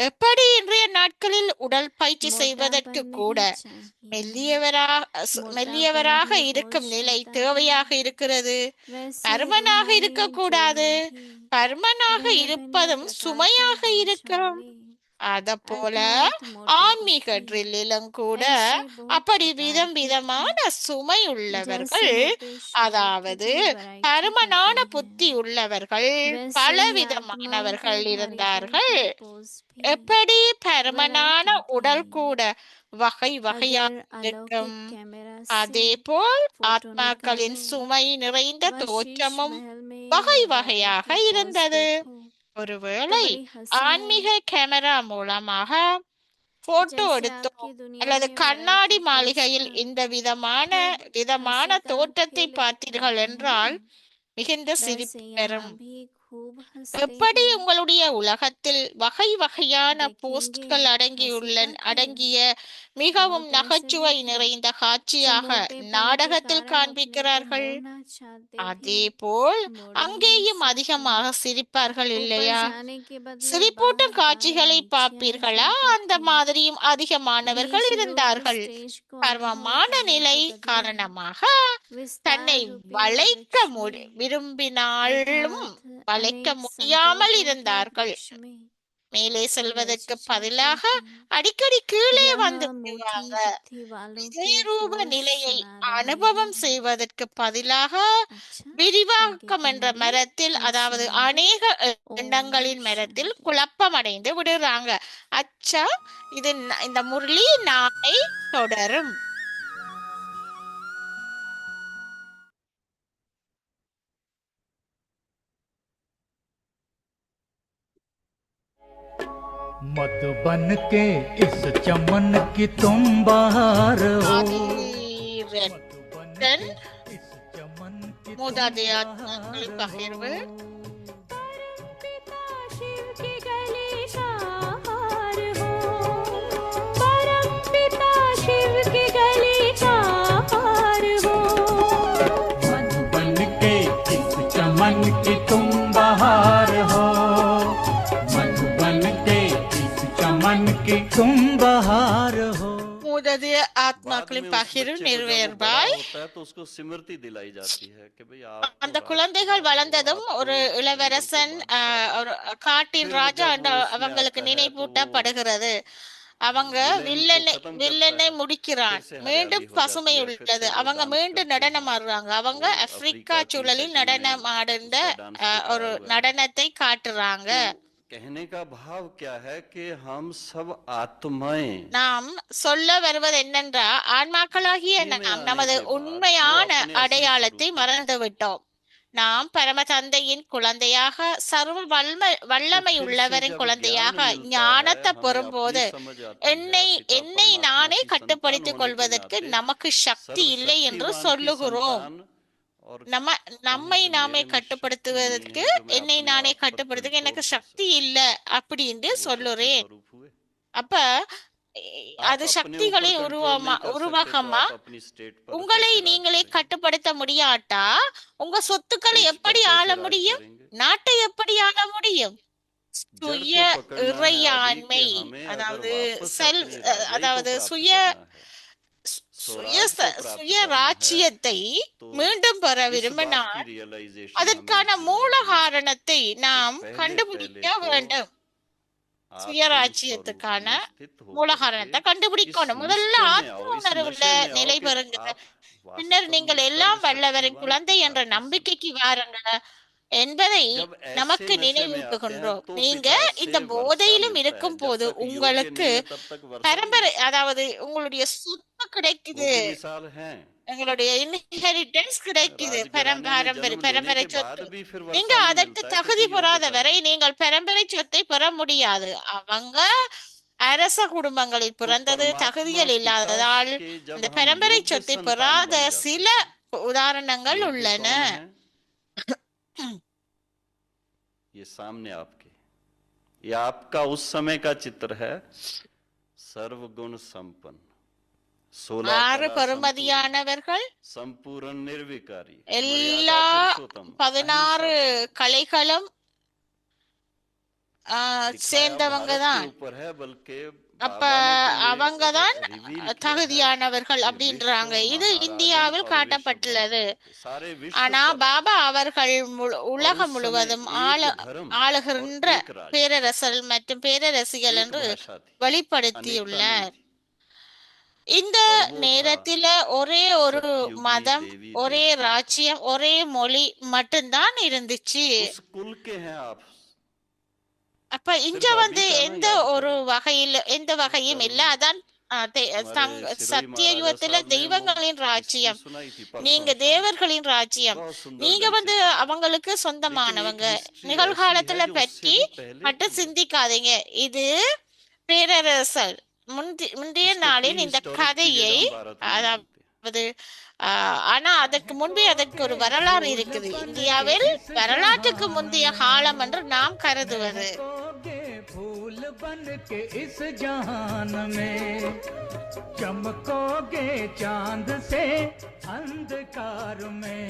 எப்படி இன்றைய நாட்களில் உடல் பயிற்சி मोटापन செய்வதற்கு கூட नहीं चाहिए। மெல்லியவராக मोटापन भी இருக்கும் बहुत நிலை होता தேவையாக है, இருக்கிறது. वैसे பருமனாக रूहानी இருக்கக்கூடாது. ड्रिल में भी பருமனாக भिन्न भिन्न இருப்பதும் प्रकार के சுமையாக बोझ இருக்கும். वाले அதப்போல अर्थात मोटी ஆன்மீக बुद्धि, ட்ரில்லிலும் கூட ऐसे बहुत அப்படி प्रकार விதம் के விதமான थे। சுமை जैसे உள்ளவர்கள், मोटे शरीर அதாவது की भी वैरायटी பருமனான होती புத்தி है, உள்ளவர்கள் वैसे பல ही आत्मा விதமானவர்கள் के भारीपन இருந்தார்கள். के पोज भी எப்படி பருமனான वैरायटी உடல் थी। கூட வகை வகையாக अगर இருக்கும், अलौकिक कैमरा அதே से போல் फोटो ஆத்மாக்களின் निकालो சுமை நிறைந்த व शीश தோற்றமும் महल में வகை लगाए வகையாக कि पोज இருந்தது. देखो तो ஒருவேளை बड़ी हंसी ஆன்மீக आई। கேமரா மூலமாக போட்டோ जैसे எடுத்தோம் आपकी दुनिया அல்லது में கண்ணாடி वैरायटी पोज மாளிகையில் का இந்த விதமான खूब விதமான हंसी का தோற்றத்தை खेल பார்த்தீர்கள் दिखाते हैं என்றால் ना, மிகுந்த वैसे சிரிப்பு यहाँ பெறும். भी खूब हंसते எப்படி हैं। உங்களுடைய உலகத்தில் வகை வகையான देखेंगे போஸ்ட்கள் हंसी அடங்கியுள்ள का खेल அடங்கிய மிகவும் बहुत ऐसे நகைச்சுவை भी थे நிறைந்த जो காட்சியாக मोटेपन के நாடகத்தில் कारण अपने को காண்பிக்கிறார்கள். मोड़ना चाहते थे, அதே போல் मोड़ नहीं அங்கேயும் सकते। அதிகமாக சிரிப்பார்கள் ऊपर இல்லையா? जाने के बदले சிரிப்பூட்டும் बार बार காட்சிகளை नीचे आ பார்ப்பீர்களா? जाते அந்த थे। மாதிரியும் அதிகமானவர்கள் बीच रूप இருந்தார்கள். स्टेज को பருவமான अनुभव करने நிலை के बदले காரணமாக தன்னை विस्तार रूपी வளைக்க वृक्ष में விரும்பினாலும் अर्थात வளைக்க अनेक முடியாமல் संकल्पों के இருந்தார்கள். वृक्ष में மேலே वो செல்வதற்கு ललच பதிலாக जाते थे। அடிக்கடி கீழே வந்து यह मोटी விடுவாங்க. बुद्धि वालों இதே की ரூப पोज நிலையை सुना रहे அனுபவம் हैं। செய்வதற்கு பதிலாக अच्छा आगे விரிவாக்கம் என்ற कहेंगे, மரத்தில், फिर அதாவது सुनेंगे। அநேக ओम எண்ணங்களின் மரத்தில் शांति। குழப்பமடைந்து விடுறாங்க. அச்சா, இது இந்த முரளி நாளை தொடரும். मधुबन के इस चमन की तुम बहार हो। ஆதிரன் मधुबन के इस चमन की तुम மூதாதைய बहार ஆத்மாக்கள் பகிர்வு. हो। पिता शिव की गली का हार हो, परम पिता शिव की गली का हार हो। मधुबन के इस चमन की तुम बहार हो। मधुबन के इस चमन की तुम बहार हो। மூதாதைய बाद में ஆத்மாக்களின் उस பகிர்வு बच्चे को जब वो बड़ा நிறைவேறுபாய். होता है तो उसको स्मृति दिलाई जाती है कि भाई आप அந்த குழந்தைகள் வளர்ந்ததும் ஒரு இளவரசன் ஒரு காட்டின் ராஜா என்ற அவங்களுக்கு நினைவூட்டப்படுகிறது. அவங்க வில்லனை முடிக்கிறான். மீண்டும் பசுமை உள்ளது. அவங்க மீண்டும் நடனம் ஆடுறாங்க. அவங்க ஆப்பிரிக்கா சூழலில் நடனம் ஆடுந்த ஒரு நடனத்தை காட்டுறாங்க. कहने का भाव क्या है कि हम सब आत्माएं நாம் சொல்ல வருவது என்னென்றால் ஆன்மாக்களாகிய நாம் நமது உண்மையான அடையாளத்தை மறந்துவிட்டோம். நாம் பரம தந்தையின் குழந்தையாக சர்வ வல்லமை உள்ளவரின் குழந்தையாக ஞானத்தை பெறும்போது என்னை நானே கட்டுப்படுத்திக் கொள்வதற்கு நமக்கு சக்தி இல்லை என்று சொல்லுகிறோம். நம்மை நாமே கட்டுப்படுத்துவதற்கு என்னை நானே கட்டுப்படுத்துக்க எனக்கு சக்தி இல்லை அப்படின்னு சொல்லுறேன். அப்ப அது சக்திகளை உருவாகமா உங்களை நீங்களே கட்டுப்படுத்த முடியாட்டா உங்க சொத்துக்களை எப்படி ஆள முடியும்? நாட்டை எப்படி ஆள முடியும்? சுய இறையாண்மை, அதாவது சுய ராஜ்யத்தை மீண்டும் பெற விரும்பினால் அதற்கான மூல காரணத்தை நாம் கண்டுபிடிக்க வேண்டும். சுயராஜ்யத்துக்கான மூல காரணத்தை கண்டுபிடிக்கணும். முதல்ல ஆத்ம உணர்வுல நிலை பெறுங்க. பின்னர் நீங்கள் எல்லாம் வல்லவரின் குழந்தை என்ற நம்பிக்கைக்கு வாருங்க என்பதை நமக்கு நினைவூட்டுகின்றோம். நீங்க இந்த போதையிலும் இருக்கும் போது உங்களுக்கு பரம்பரை, அதாவது உங்களுடைய சொத்து கிடைக்குது, எங்களுடைய இன்ஹெரிட்டன்ஸ் கிடைக்குது, பரம்பரை சொத்து. நீங்க அதற்கு தகுதி பெறாத வரை நீங்கள் பரம்பரை சொத்தை பெற முடியாது. அவங்க அரச குடும்பங்களில் பிறந்தது, தகுதிகள் இல்லாததால் இந்த பரம்பரை சொத்தை பெறாத சில உதாரணங்கள் உள்ளன. ये सामने आपके, ये आपका उस समय का चित्र है। सर्वगुण संपन्न, 6 பெறுமதியானவர்கள், संपूर्ण निर्विकारी, எல்லா 16 கலைகளும் சேர்ந்தவங்க தான். அப்ப அவங்கதான் தகுதியானவர்கள் அப்படின்றாங்க. இது இந்தியாவில் காட்டப்பட்டுள்ளது. ஆனா பாபா அவர்கள் உலகம் முழுவதும் ஆளுகின்ற பேரரசர் மற்றும் பேரரசிகள் என்று வெளிப்படுத்தியுள்ளார். இந்த நேரத்துல ஒரே ஒரு மதம், ஒரே ராஜ்யம், ஒரே மொழி மட்டும்தான் இருந்துச்சு. அப்ப இங்க எந்த வகையும் இல்ல. அதான் சத்திய யுகத்துல தெய்வங்களின் ராஜ்யம், நீங்க தேவர்களின் ராஜ்யம். நீங்க அவங்களுக்கு சொந்தமானவங்க. நிகழ்காலத்துல பற்றி மட்டும் சிந்திக்காதீங்க. இது பேரரசர் முந்தைய நாளின் இந்த கதையை, அதாவது ஆனா அதற்கு முன்பே அதற்கு ஒரு வரலாறு இருக்குது. இந்தியாவில் வரலாற்றுக்கு முந்தைய காலம் என்று நாம் கருதுவது. फूल बन के इस जहान में चमकोगे चांद से अंधकार में,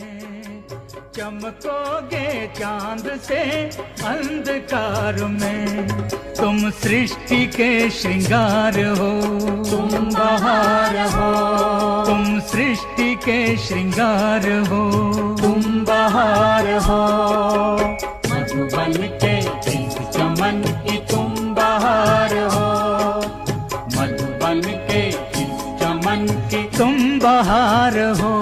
चमकोगे चांद से अंधकार में। तुम सृष्टि के श्रृंगार हो, तुम बहार हो, तुम सृष्टि के श्रृंगार हो, तुम बहार हो। मधुबन के चमन की तुम बहार हो, मधुबन के चमन की तुम बहार हो।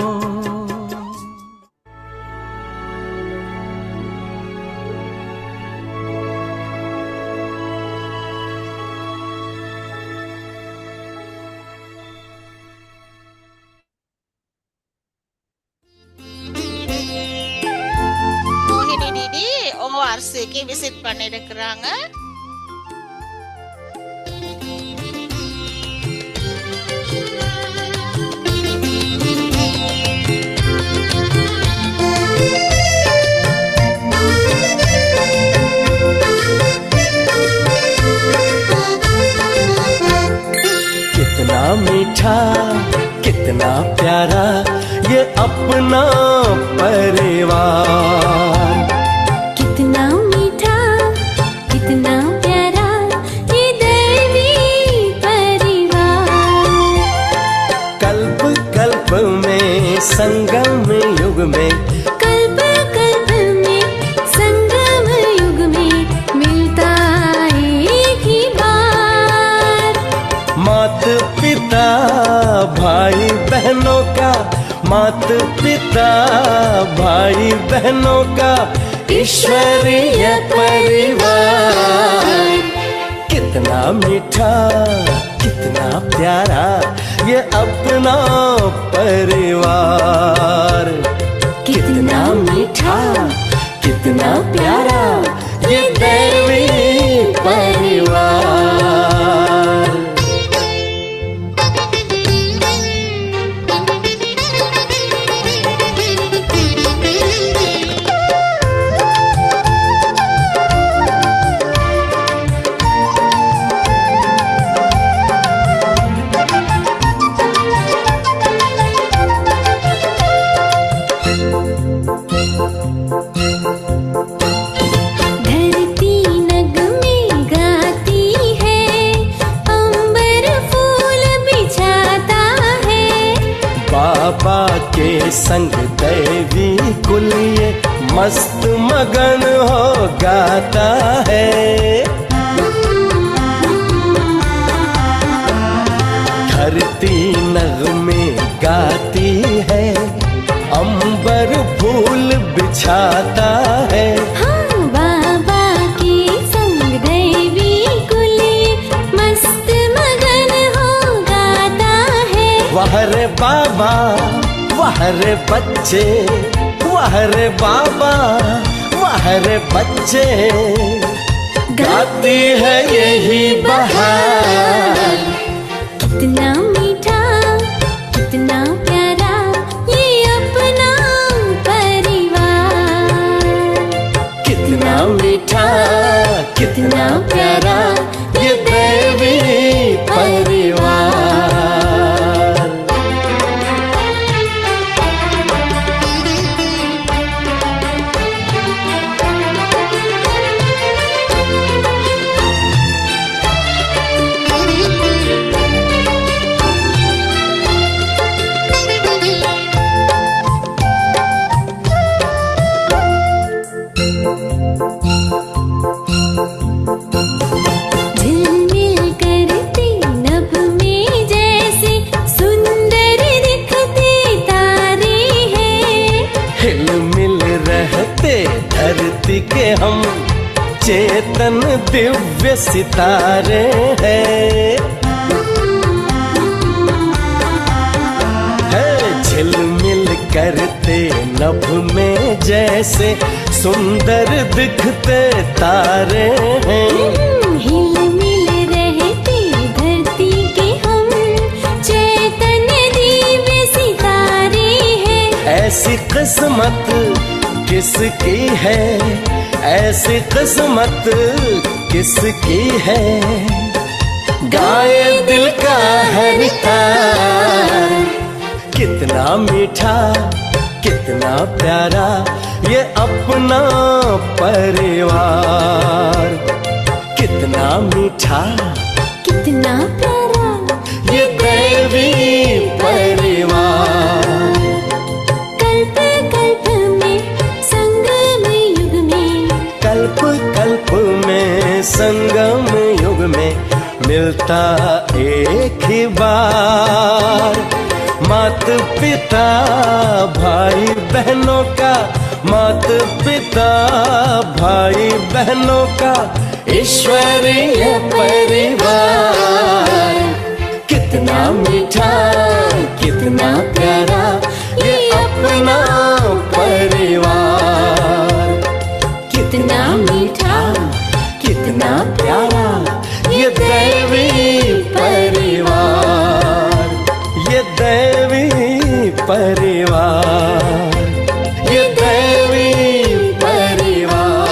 ORCக்கு விசிட் பண்ணிருக்கிறாங்க. कितना मीठा कितना प्यारा ये अपना परिवार, कितना मीठा कितना प्यारा ये दैवी परिवार। कल्प कल्प में संगम युग में, कल्प कल्प में संगम युग में मिलता एक ही बार। मात पिता भाई बहनों का, मात पिता भाई बहनों का ईश्वरीय परिवार। कितना मीठा कितना प्यारा ये अपना परिवार। कितना मीठा कितना प्यारा ये दैवी परिवार। धरती नगमे गाती है, अंबर फूल बिछाता है। बाबा के संग दैवी कुल ये मस्त मगन हो गाता है। धरती नगमे गाती है, अंबर फूल बिछाता है। हाँ, बाबा के संग दैवी कुल मस्त मगन हो गाता है। वाह रे बाबा वाह रे बच्चे, वाह रे बाबा वाह रे बच्चे, गाती है यही बहार। कितना मीठा कितना प्यारा ये अपना परिवार। कितना मीठा कितना प्यारा ये दैवी परिवार। झिलमिल करते नभ में जैसे सुंदर दिखते तारे हैं। हिल मिल रहते धरती के हम चेतन दिव्य सितारे हैं। है झिलमिल करते नभ में जैसे सुंदर दिखते तारे हैं। हिल मिल रहते धरती के हम चैतन्य दिव्य सितारे हैं। ऐसी किस्मत किसकी है, ऐसी किस्मत किसकी है, गाए दिल का हर तार। कितना मीठा कितना प्यारा ये अपना परिवार। कितना मीठा कितना प्यारा ये दैवी परिवार। कल्प कल्प में संगम युग में, कल्प कल्प में संगम युग में मिलता एक ही बार। मात पिता भाई बहनों का, मात पिता भाई बहनों का ईश्वरीय परिवार। कितना मीठा कितना प्यारा ये अपना परिवार। कितना मीठा कितना प्यारा ये दैवी परिवार। ये दैवी परिवार। ये दैवी परिवार।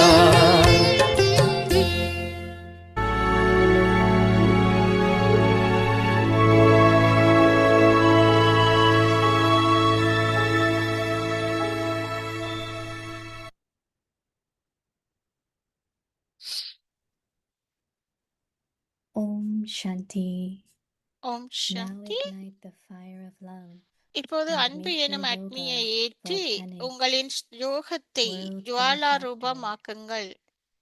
Om Shanti. Om Now Shanti. ignite the fire of love. இப்போது and அன்பு make எனும் your அக்னியை yoga ஏற்றி volcanic. உங்களின் யோகத்தை World ஜுவாலா benefactor. ரூபமாக்குங்கள்.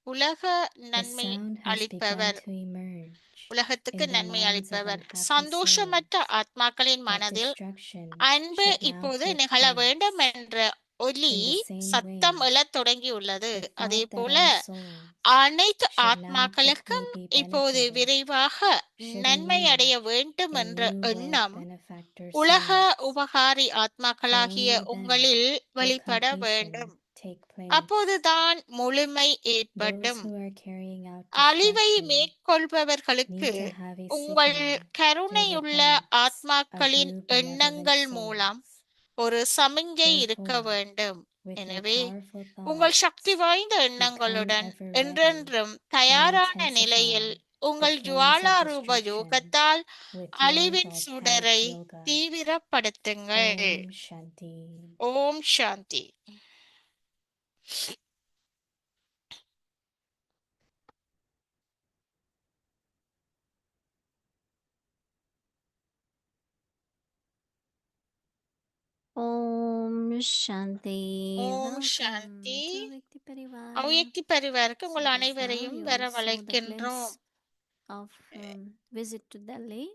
உலக The நன்மை sound has begun அளிப்பவர், to emerge உலகத்துக்கு in the நன்மை minds of அளிப்பவர். unhappy சந்தோஷமற்ற souls ஆத்மாக்களின் that மனதில் destruction அன்பு should now இப்போது take நிகழ place. வேண்டும் என்ற ஒலி In the same சத்தம் way, எழத் தொடங்கியுள்ளது. the அதே thought that போல all souls அனைத்து should now ஆத்மாக்களுக்கும் quickly be இப்போது benefited விரைவாக should நன்மை renew அடைய வேண்டும் the என்ற new world எண்ணம் benefactor உலக souls, உபகாரி for ஆத்மாக்களாகிய only then உங்களில் will வெளிப்பட வேண்டும். completion take place. அப்போதுதான் முழுமை Those ஏற்படும். who are carrying out அழிவை destruction மேற்கொள்பவர்களுக்கு need to have a உங்கள் signal through the கருணையுள்ள hearts of ஆத்மாக்களின் new benevolent எண்ணங்கள் மூலம் souls. ஒரு சமிஞ்சை இருக்க Therefore, வேண்டும். with your எனவே powerful உங்கள் thoughts, சக்தி வாய்ந்த become எண்ணங்களுடன் ever ready என்றென்றும் and தயாரான intensify நிலையில் the உங்கள் flames of ஜுவாலாரூப destruction யோகத்தால் with அழிவின் yours சுடரை voltaic yoga. தீவிரப்படுத்துங்கள். Om Shanti. Om Shanti. Om Shanti. Om Welcome சாந்தி. to Avyakti Parivar. அவ்யக்தி பரிவாருக்கு So உங்கள் just now அனைவரையும் you saw the வரவழைக்கின்றோம். glimpse of visit to Delhi,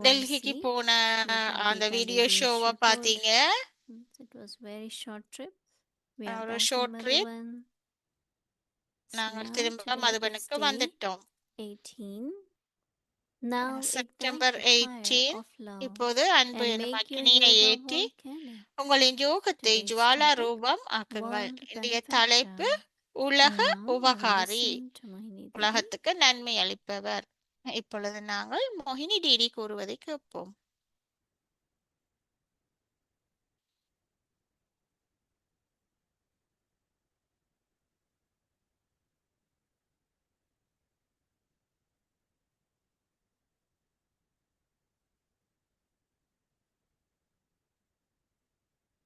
டெல்லிக்கு OIC. போன Nitin அந்த Gita வீடியோ Devi ஷோவை showed. பார்த்தீங்க. It was very short trip. We are ஒரு back in short trip. Madhuban. So நாங்கள் now திரும்ப today is மதுபனுக்கு day வந்துட்டோம். 18. Now September ignite the fire 18. of love இப்போது அன்பு and எனும் make your அக்கினியை yoga ஏற்றி volcanic. உங்களின் யோகத்தை Today's ஜுவாலா topic, ரூபம் ஆக்குங்கள். world இன்றைய தலைப்பு benefactor. உலக Now we will உபகாரி, listen to Mohini Didi. உலகத்துக்கு நன்மை அளிப்பவர். இப்பொழுது நாங்கள் மோகினி டிடி கூறுவதை கேட்போம்.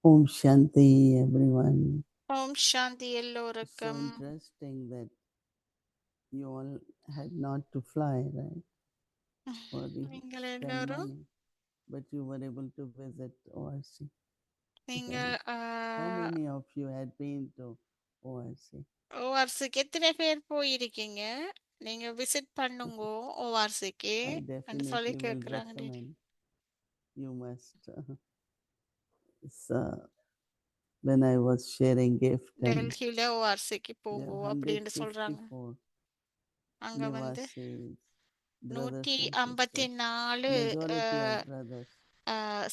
Om Shanti, everyone. ஓம் சாந்தி So எல்லோருக்கும். interesting that you all had not to fly, right? For the நீங்கள் 10 எல்லோரும் morning, but you were able to visit ORC. நீங்கள் How many of you had been to ORC? ஓஆர்சிக்கு எத்தனை பேர் போயிருக்கீங்க? நீங்க visit பண்ணுங்க ஓஆர்சிக்கு I சொல்லி definitely will கேட்குறாங்க. recommend. You must. So, when I was sharing gift and டெல்லியில ஓஆர்சிக்கு there போங்க are அப்படின்னு சொல்றாங்க. 154 அங்க வந்து Nivasis, brothers and sisters. 154 Majority are brothers.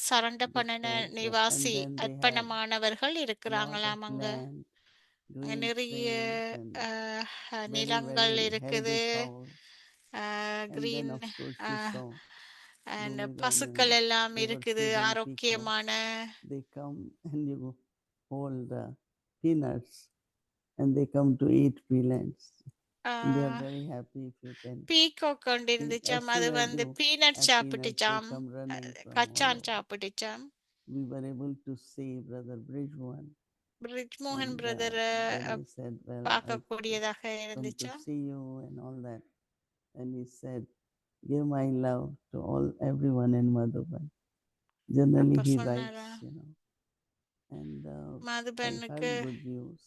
சரண்ட பண்ணின Because, and நிவாசி then they had அர்ப்பணமானவர்கள் lot of இருக்கிறாங்களாம். அங்க land, அங்க green நிறைய space and very, நிலங்கள் very இருக்குது. healthy cows. And then green of course you saw and Bhumigan பசுக்கள் and எல்லாம் they were இருக்குது. feeding people. ஆரோக்கியமான They come and you hold peanuts and they come to eat peanuts. And they are very happy if you can. Peacock கொண்டு think. As இருந்துச்சாம். soon அது as வந்து you peanut have peanuts, they சாப்பிட்டுச்சாம். come running from all கச்சான் over. சாப்பிட்டுச்சாம். We were able to see Brother Bridgewan. Brij மோகன் And brother then he said, well, I பார்க்கக்கூடியதாக come to இருந்துச்சா. see you and all that. And he said, give my love to everyone in Madhuban. Generally அப்ப he சொன்னாரா writes, you know. And I மதுபனுக்கு heard good news.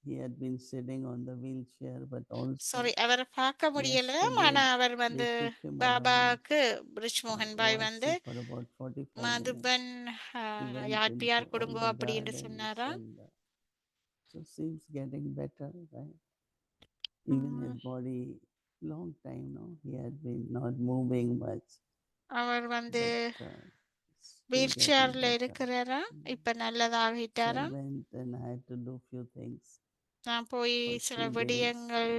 He had been sitting on the wheelchair, but also sorry அவரை பார்க்க முடியல. yesterday ஆனா அவர் வந்து they took him around பாபாக்கு பிரிட்ஜ் மோகன் பாய் வந்து ORC for about 45 minutes. Madhuban He went யார் into யார் all கொடுங்கோ the அப்படின்னு gardens சொன்னாரா. and so seems getting better, right? Even his body, long time now, he had been not moving much, அவர் வந்து but still wheel getting சேர்ல better. இருக்கிறாரா. இப்ப So நல்லதாகிட்டாரா. I went and I had to do few things. நான் போய் For சில 3 days. விடயங்கள்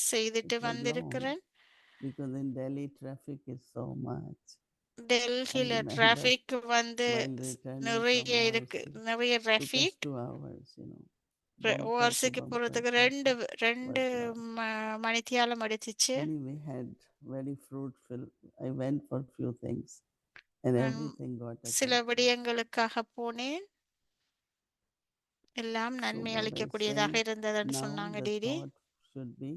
செய்துட்டு It was long வந்திருக்கிறேன். because in Delhi traffic is so much. I டெல்லியில remember டிராபிக் வந்து while returning நிறைய from இருக்கு. ORC, நிறைய took us traffic. 2 hours, you know. Bumper to ஓஆர்சிக்கு bumper போறதுக்கு traffic ரெண்டு was long. மணித்தியாலம் எடுத்துச்சு. Anyway, had very fruitful. I went for few things and நான் everything got சில accomplished. விடயங்களுக்காக போனேன். எல்லாம் So நன்மை what I அளிக்கக்கூடியதாக say இருந்ததுன்னு now, சொன்னாங்க the Didi. thought should be,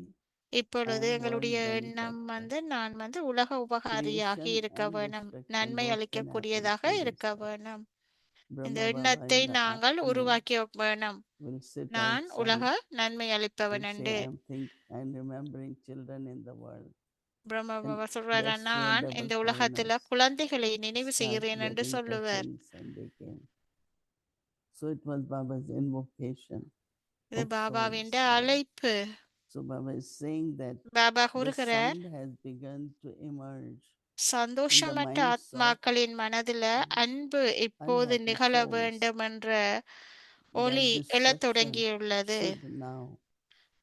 I இப்பொழுது am world எங்களுடைய எண்ணம் benefactor. வந்து நான் வந்து உலக உபகாரியாக Creation இருக்க and வேணும். destruction நன்மை both can happen அளிக்கக்கூடியதாக through this இருக்க thought. வேணும். இந்த Brahma Baba எண்ணத்தை in the நாங்கள் afternoon உருவாக்கி வேணும். will sit நான் உலக outside நன்மை அளிப்பவன் and என்று say, I'm remembering children in the world. பிரம்ம And பாபா சொல்றாரா, that's where நான் double இந்த உலகத்துல finals குழந்தைகளை நினைவு start செய்கிறேன் என்று getting சொல்லுவார். touchings and they came. So it was Baba's invocation இது of பாபாவின் souls. அழைப்பு. So Baba is saying that Baba the கூறுகிறார், sound has begun to emerge in the சந்தோஷமற்ற minds of ஆத்மாக்களின் மனதில அன்பு இப்போது unhappy நிகழ souls, வேண்டும் என்ற that ஒளி எழத் destruction தொடங்கியுள்ளது. should now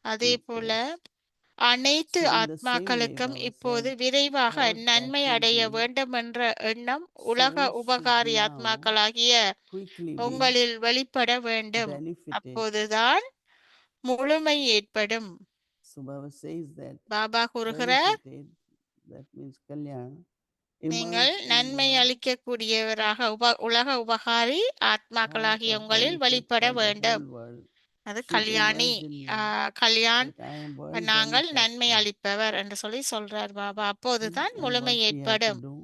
அதே take போல place. அனைத்து So in the same way, ஆத்மாக்களுக்கும் Baba இப்போது said, விரைவாக all நன்மை அடைய faculty வேண்டும் என்ற எண்ணம் உலக souls should உபகாரி now ஆத்மாக்களாகிய quickly be உங்களில் வெளிப்பட வேண்டும். benefited. அப்போதுதான் முழுமை ஏற்படும். So Baba says that Baba கூறுகிறார், benefited, that means Kalyan, நீங்கள் emerge in நன்மை your அளிக்கக்கூடியவராக உலக உபகாரி heart ஆத்மாக்களாகிய of உங்களில் benefit வெளிப்பட for the வேண்டும். whole world. அது Should Kalyani, emerge in you Kalyan, that I am world நாங்கள் நன்மை benefactor. அளிப்பவர் என்று சொல்லி சொல்றார் பாபா. அப்போதுதான் And முழுமை what we have to ஏற்படும். do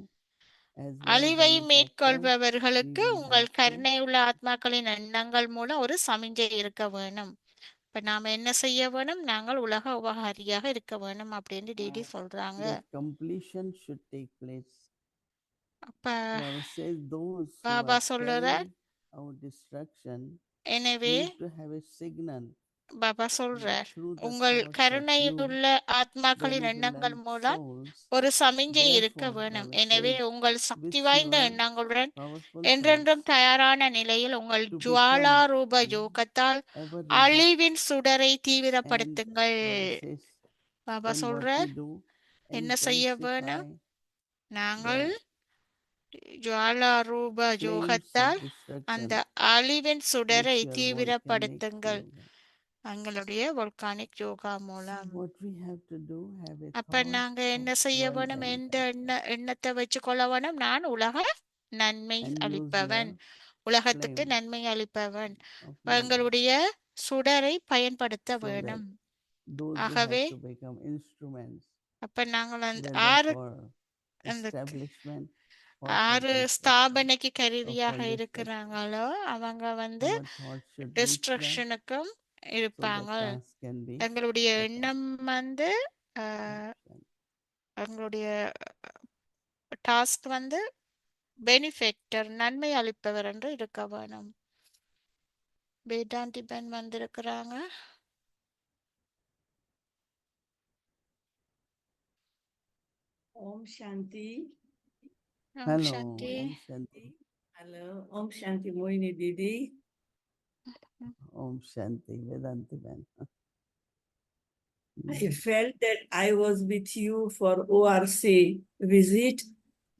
as world அழிவை benefactor, we மேற்கொள்பவர்களுக்கு will உங்கள் have to கருணை உள்ள ஆத்மாக்களின் எண்ணங்கள் மூலம் ஒரு சமிஞ்சை இருக்க வேணும். இப்ப நாம என்ன செய்ய வேணும்? நாங்கள் உலக உபகாரியாக இருக்க வேணும் அப்படின்னு டிடி சொல்றாங்க. that completion should take place. அப்ப Baba says those who Baba are சொல்லுற, carrying out destruction எனவே need to have a signal Baba சொல்றார், through the உங்கள் thoughts of கருணையுள்ள you ஆத்மாக்களின் எண்ணங்கள் benevolent மூலம் souls. ஒரு சமிஞ்சை இருக்க Therefore, வேணும். Baba எனவே says, உங்கள் சக்தி with வாய்ந்த your எண்ணங்களுடன் powerful என்றென்றும் thoughts தயாரான நிலையில் உங்கள் to ஜுவாலா become ரூப யோகத்தால் ever ready. அழிவின் சுடரை And தீவிரப்படுத்துங்கள். Baba says, Baba then what சொல்றார், we do, என்ன செய்ய வேணும்? intensify நாங்கள் the ஜுவாலா ரூப flames of யோகத்தால் அந்த destruction அழிவின் சுடரை with your volcanic தீவிரப்படுத்துங்கள். yoga. எங்களுடைய volcanic யோகா So மூலம். what we have to do, have a அப்ப thought நாங்க என்ன of செய்ய world வேணும்? எந்த benefactor எண்ணத்தை வச்சுக்கொள்ள வேணும்? நான் உலக நன்மை and use அளிப்பவன், your உலகத்துக்கு flame நன்மை அளிப்பவன், of yoga எங்களுடைய சுடரை பயன்படுத்த so that வேணும். those who ஆகவே have to become instruments, அப்ப நாங்கள் அந்த whether ஆறு for அந்த establishment or for ஆறு destruction ஸ்தாபனைக்கு of கருவியாக world destruction, இருக்கிறாங்களோ அவங்க our thoughts should reach them டிஸ்ட்ரக்ஷனுக்கும் so the இருப்பாங்க. task can be எங்களுடைய better. எண்ணம் எங்களுடைய டாஸ்க் பெனிஃபெக்டர், நன்மை அளிப்பவர் என்று இருக்க வேணும். வேதாந்தி பெண் வந்திருக்கிறாங்க. Om Shanti. Om Hello, Shanti. Om Shanti. Hello, Om Shanti Moini Didi. Om Shanti, Vedanti Ben. I felt that I was with you for ORC visit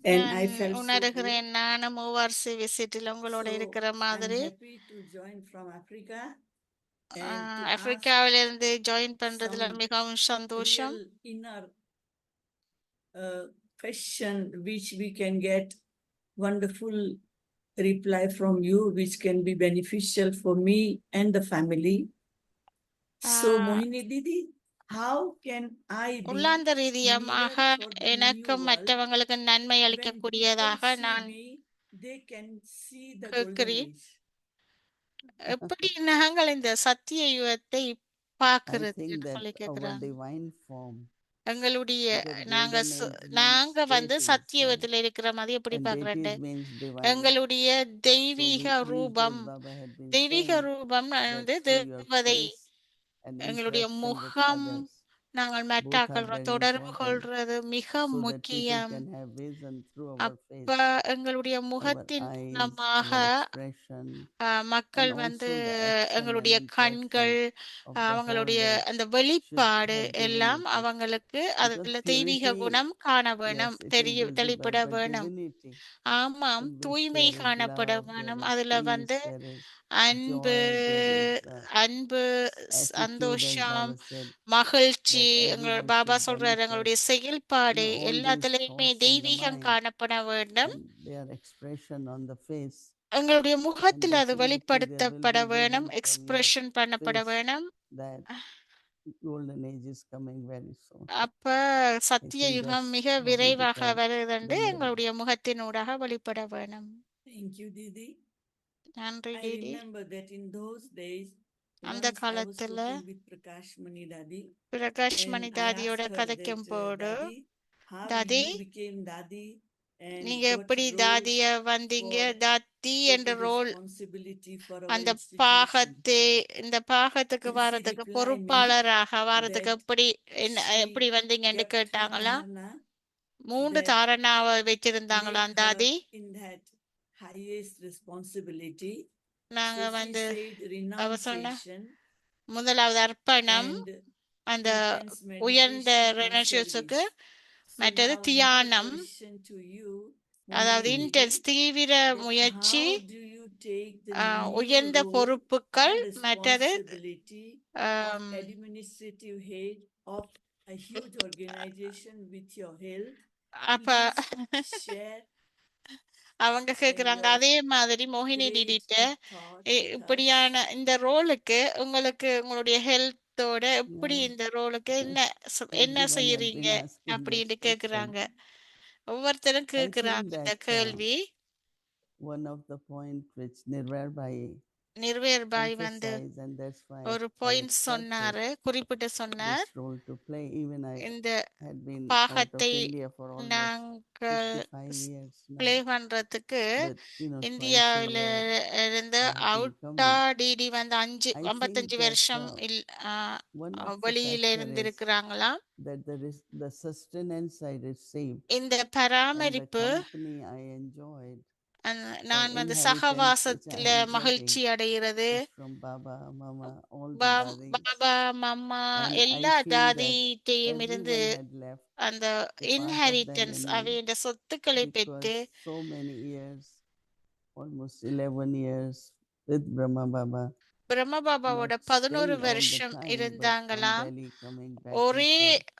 and I நான் felt so good. உணர்கிறேன், நானும் ORC விசிட்டில் உங்களோட So இருக்கிற I'm மாதிரி. happy to join from Africa and to ask ஆப்பிரிக்காவிலிருந்து join பண்றதுல some மிகவும் சந்தோஷம். real inner question which we can get wonderful reply from you which can be beneficial for me and the family. So ah, Mohini Didi, how can I be உள்ளார்ந்த mirror ரீதியமாக for the new எனக்கும் world? மற்றவங்களுக்கு நன்மை When அளிக்கக்கூடியதாக people see நான் me, they can see the golden கேட்கிறேன். age. எப்படி நாங்கள் இந்த சத்திய யுகத்தை I பார்க்கிறது think என்று that சொல்லி our கேட்கிறாங்க. divine form, எங்களுடைய because நாங்க golden age means நாங்க deities, சத்திய right? யுகத்துல இருக்கிற மாதிரி எப்படி And பார்க்கிறேன்? deities means divine. எங்களுடைய So தெய்வீக we, ரூபம், just Baba had been தெய்வீக saying ரூபம் that through your தேவதை. face and எங்களுடைய interaction with முகம், others, நாங்கள் both are மற்றாக்கள் very தொடர்பு important, கொள்றது மிக so that people முக்கியம். can have vision through our அப்ப face, எங்களுடைய our முகத்தின் eyes, மூலமாக our expression, மக்கள் and also the action எங்களுடைய and கண்கள், interaction of the whole அவங்களுடைய world அந்த should வெளிப்பாடு have எல்லாம் divinity. அவங்களுக்கு Because அதுல தெய்வீக purity, குணம் காண yes, வேணும், it is visible, தெளிப்பட but வேணும். divinity, ஆமாம், in which தூய்மை there is காணப்பட love, there வேணும். is அதுல peace, there is அன்பு, joy, there is அன்பு, attitude, as சந்தோஷம், Baba said, மகிழ்ச்சி. that எங்களோட everybody பாபா should சொல்றாரு, எங்களுடைய manifest செயல்பாடு in all these எல்லாத்துலயுமே thoughts in the Deiveegam mind காணப்பட வேண்டும். and their expression on the face, எங்களுடைய and முகத்தில் அது definitely there will வெளிப்படுத்தப்பட be வேணும், vision from your எக்ஸ்பிரஷன் பண்ணப்பட face வேணும். that golden age is coming very soon. அப்ப I சத்திய think யுகம் that's மிக how we விரைவாக become வருதென்று benevolent. எங்களுடைய முகத்தினூடாக வெளிப்பட வேணும். Thank you, Didi. நன்றி I Didi. remember that in those days, அந்த once I was காலத்துல talking with Prakash Mani Dadi, Prakash and Mani I தாதியோட asked her கதைக்கும் that, போது, Dadi, how தாதி you became Dadi and நீங்க what எப்படி role தாதிய வந்தீங்க, for தாத்தி என்ற taking role, responsibility for our அந்த institution. இந்த பாகத்துக்கு When she வாரத்துக்கு replied me பொறுப்பாளராக வாரத்துக்கு that எப்படி she எப்படி வந்தீங்கன்னு kept her கேட்டாங்களா? dharana, 3 that தாரணாவை வச்சிருந்தாங்களா make அந்த her தாதி. in that highest responsibility. நாங்க So she வந்து said அவ சொன்ன renunciation முதலாவது அர்ப்பணம், and அந்த intense உயர்ந்த meditation and ரெனர்ஷியஸுக்கு, service. So மற்றது now my தியானம், question to you, அதாவது Mohini இன்டென்ஸ் Didi, தீவிர that முயற்சி, how do you take the new உயர்ந்த role பொறுப்புகள், and மற்றது responsibility of ஆம், administrative head of a huge organization with your help? அப்ப Please share அவங்க in கேக்குறாங்க your அதே மாதிரி மோகினி great டிடிட்ட thought with us. இப்படியான இந்த ரோலுக்கு உங்களுக்கு உங்களுடைய ஹெல்த்தோட எப்படி Yeah, இந்த ரோலுக்கு என்ன என்ன everyone have செய்யறீங்க been asking this அப்படின்னு question. கேக்குறாங்க. ஒவ்வொருத்தரும் I think கேக்குறாங்க இந்த that கேள்வி. one of the point which Nirvar Bhai நிர்வேர்பாய் வந்து emphasized, and that's why ஒரு I பாயிண்ட் accepted சொன்னாரு, குறிப்பிட்டு சொன்னார். this role to play. Even I இந்த had been out of பாகத்தை India for almost நாங்கள் 55 years பிளே now. பண்றதுக்கு But twice a இந்தியாவில year இருந்து I have been அவுட்டா coming. டிடி வந்து I think 55 that வருஷம் one of the வெளியில factor இருந்து is இருக்கிறாங்களாம். that the sustenance I received இந்த and the பராமரிப்பு, company I enjoyed or நான் வந்து inheritance which I சகவாசத்துல am getting மகிழ்ச்சி அடைகிறது, is from Baba, Mama, all the பா- dadis. பாபா மம்மா And எல்லா I feel that தாதிட்டையும் இருந்து everyone had left அந்த a part of them inheritance in me அவைய சொத்துக்களை பெற்று because so many years, almost 11 years with Brahma Baba, பிரம்ம பாபாவோட not 11 staying all the வருஷம் time, but from இருந்தாங்களாம். Delhi coming back and ஒரே forth.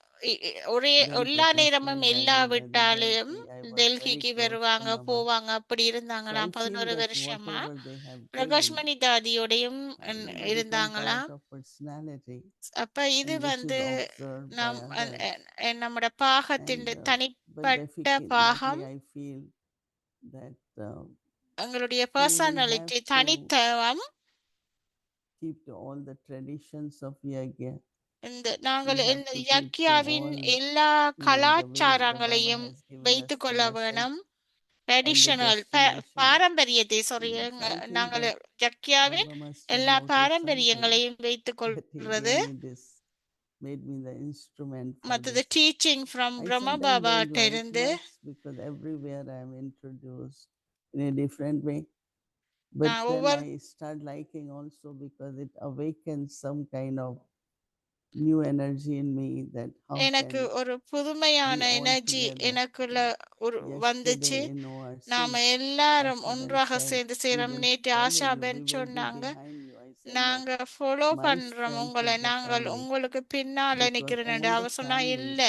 ஒரே Then எல்லா நேரமும் professional daddy, இல்லாவிட்டாலும் daddy, I was very டெல்லிக்கு close to வருவாங்க Mama. போவாங்க அப்படி So I இருந்தாங்களாம் feel 11 that வருஷமா. whatever they have given, Prakashmani தாதியோடையும் I become இருந்தாங்களாம். part of personality, அப்ப இது and which வந்து is observed by நம் others. நம்மட பாகத்தின் And but தனிப்பட்ட definitely பாகம், I feel that எங்களுடைய we will have personality to தனித்துவம். keep to all the traditions of Yagya. நாங்கள் We have இந்த to keep to யக்யாவின் all, எல்லா the way the Baba கலாச்சாரங்களையும் has given us வைத்துக் கொள்ள tradition வேணும். and the traditional destination. பாரம்பரியத்தை sorry, So I think நாங்கள் that யக்யாவின் Baba must have எல்லா noticed something பாரம்பரியங்களையும் வைத்துக் that he கொள்றது. gave me this, made me the instrument for மற்றது this. Teaching from I பிரம்ம sometimes don't பாபாட்ட like இருந்து. much because everywhere I am introduced in a different way. But நான் then ஒவ்வொரு I start liking also because it awakens some kind of new energy in me that how எனக்கு can ஒரு புதுமையான we all energy together. எனக்குள்ள வந்துச்சு. Yesterday in நாம ORC, எல்லாரும் Asha Ben ஒன்றாக said, சேர்ந்து we செய்யறோம். will நேற்று follow Asha you, ben we will be சொன்னாங்க, behind you. I said that நாங்க ஃபாலோ my பண்றோம் strength உங்களை, is the நாங்கள் family உங்களுக்கு பின்னால because நிக்கிறேன். all அவ the சொன்னா family, இல்ல,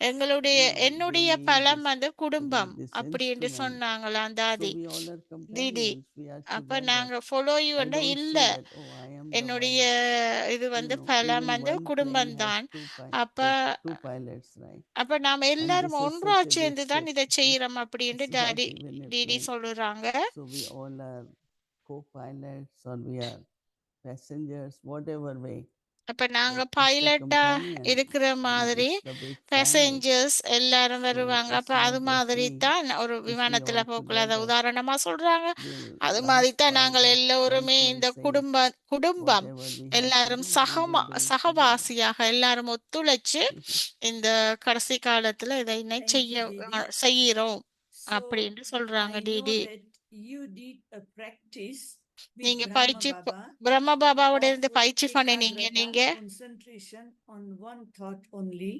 எங்களுடைய they என்னுடைய need பலம் this வந்து to be குடும்பம் this அப்படி என்று instrument. சொன்னாங்களாம் So தாதி we all are Didi. companions, we are அப்ப together. நாங்க ஃபாலோ யூ I என்ற don't இல்ல, say that, oh, I am the என்னுடைய one. இது You வந்து know, பலம் even வந்து one plane குடும்பம் has தான். அப்ப two pilots, right? அப்ப நாம And எல்லாரும் this is ஒன்றா such a big சேர்ந்து தான் ship. இதை செய்யறோம் அப்படின்னு It's not Dadi even a Didi plane. சொல்லுறாங்க. So we all are co-pilots or we are passengers, whatever way. அப்ப நாங்க But it's the பைலட்டா companion இருக்கிற and மாதிரி it's the big family. Passengers எல்லாரும் So வருவாங்க. it's அப்ப அது not just மாதிரி me. தான் ஒரு If we விமானத்துல all போக்குள்ள அதை together உதாரணமா சொல்றாங்க. will அது last மாதிரி தான் part நாங்கள் of எல்லோருமே இந்த 128 குடும்பம் whatever we have to எல்லாரும் do, we will do it together. சகவாசியாக எல்லாரும் ஒத்துழைச்சு இந்த கடைசி காலத்துல இதை Thank you, Didi. செய்யறோம் So அப்படின்னு சொல்றாங்க I know Didi. that you did a practice with நீங்க Brahma பயிற்சி Baba பிரம்ம பாபாவோட of இருந்து பயிற்சி பண்ணினீங்க. ekagrata, நீங்க concentration on one thought only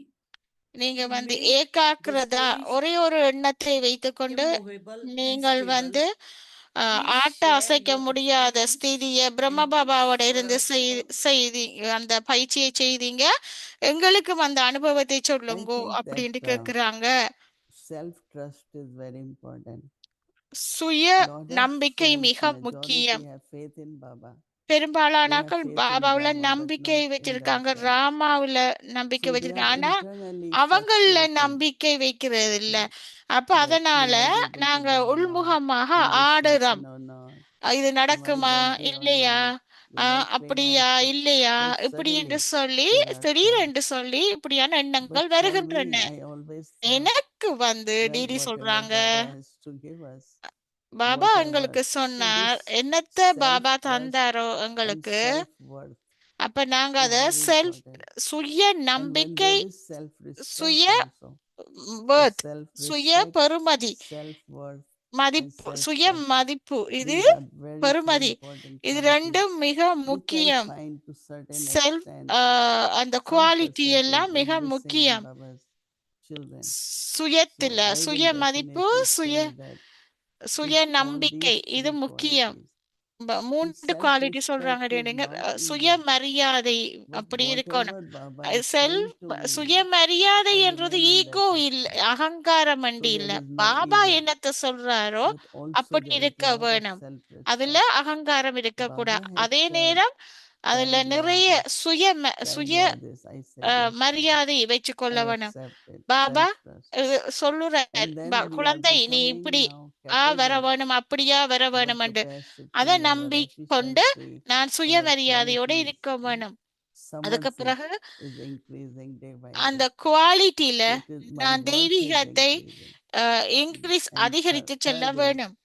நீங்க to வந்து make the ஏகாக்கிரதா space ஒரே ஒரு எண்ணத்தை வைத்துக்கொண்டு immovable and நீங்கள் stable. வந்து Please ஆட்ட share அசைக்க your முடியாத experience ஸ்திதிய and பிரம்ம tips பாபாவோட for இருந்து us all. செய்தீங்க, அந்த பயிற்சியை செய்தீங்க. எங்களுக்கும் அந்த அனுபவத்தை I சொல்லுங்கோ think that அப்படின்னு கேக்குறாங்க. self-trust is very important. சுய Lot of நம்பிக்கை souls, மிக majority முக்கியம். have faith in Baba. பெரும்பாலானாக்கள் faith in பாபாவுல Brahma, but நம்பிக்கை not in வச்சிருக்காங்க, themselves. ராமாவுல நம்பிக்கை So they வச்சிருக்காங்க, are ஆனா internally அவங்கள frustrated நம்பிக்கை வைக்கிறது இல்ல. அப்ப that அதனால will I be able to நாங்க go or not? உள்முகமாக Will this ஆடுறோம். happen or not? இது Am I நடக்குமா worthy or இல்லையா, not? when I pray அப்படியா also, இல்லையா then இப்படி என்று suddenly சொல்லி there are திடீரென்று thoughts. சொல்லி இப்படியான But எண்ணங்கள் for me, வருகின்றன. I always thought எனக்கு that டிடி whatever சொல்றாங்க, Baba has to give us, Baba whatever. எங்களுக்கு So சொன்னார், this என்னத்த பாபா self-trust தந்தாரோ and எங்களுக்கு, self-worth அப்ப நாங்க is அத very செல்ஃப் important. சுய And when நம்பிக்கை, there is self-respect சுய also, the worth, சுய self-respect, பெறுமதி, self-worth, and மதிப்பு, சுய self-trust, மதிப்பு, இது these are very பெறுமதி, important இது qualities ரெண்டும் மிக which I முக்கியம். find to certain self extent அந்த some குவாலிட்டி percentage எல்லாம் மிக is missing in முக்கியம். Baba's children. So சுயத்துல I will சுய மதிப்பு, definitely சுய say that சுய if all நம்பிக்கை, these இது three முக்கியம். qualities, மூன்று குவாலிட்டி self-respect சொல்றாங்க is நீங்க, not சுய easy, மரியாதை but அப்படி whatever இருக்கணும். Baba is saying self to me, சுயமரியாதை I என்றது remain in ஈகோ that இல்ல, respect. அகங்காரம் So அண்டி there இல்ல. is no பாபா ego, என்னத்த சொல்றாரோ but also அப்படி there is a இருக்க lot of வேணும். அதுல self-respect. அகங்காரம் இருக்க Baba கூடாது. has அதே said, நேரம் அதுல thank God நிறைய this, சுய thank God this. I said, yes, Baba. மரியாதை வச்சுக்கொள்ள I வேணும். accept it. பாபா Self-trust. சொல்லுற And then we are குழந்தை நீ becoming இப்படி now வர capable வேணும், அப்படியா வர our வேணும் என்று capacity, அதை our நம்பி கொண்டு efficiency, நான் our சுயமரியாதையோட qualities, இருக்க வேணும். அதுக்கு somerset பிறகு is increasing day by அந்த day. குவாலிட்டியில So it is my நான் worth is தெய்வீகத்தை increasing. Increase And அதிகரித்து செல்ல third is வேணும்.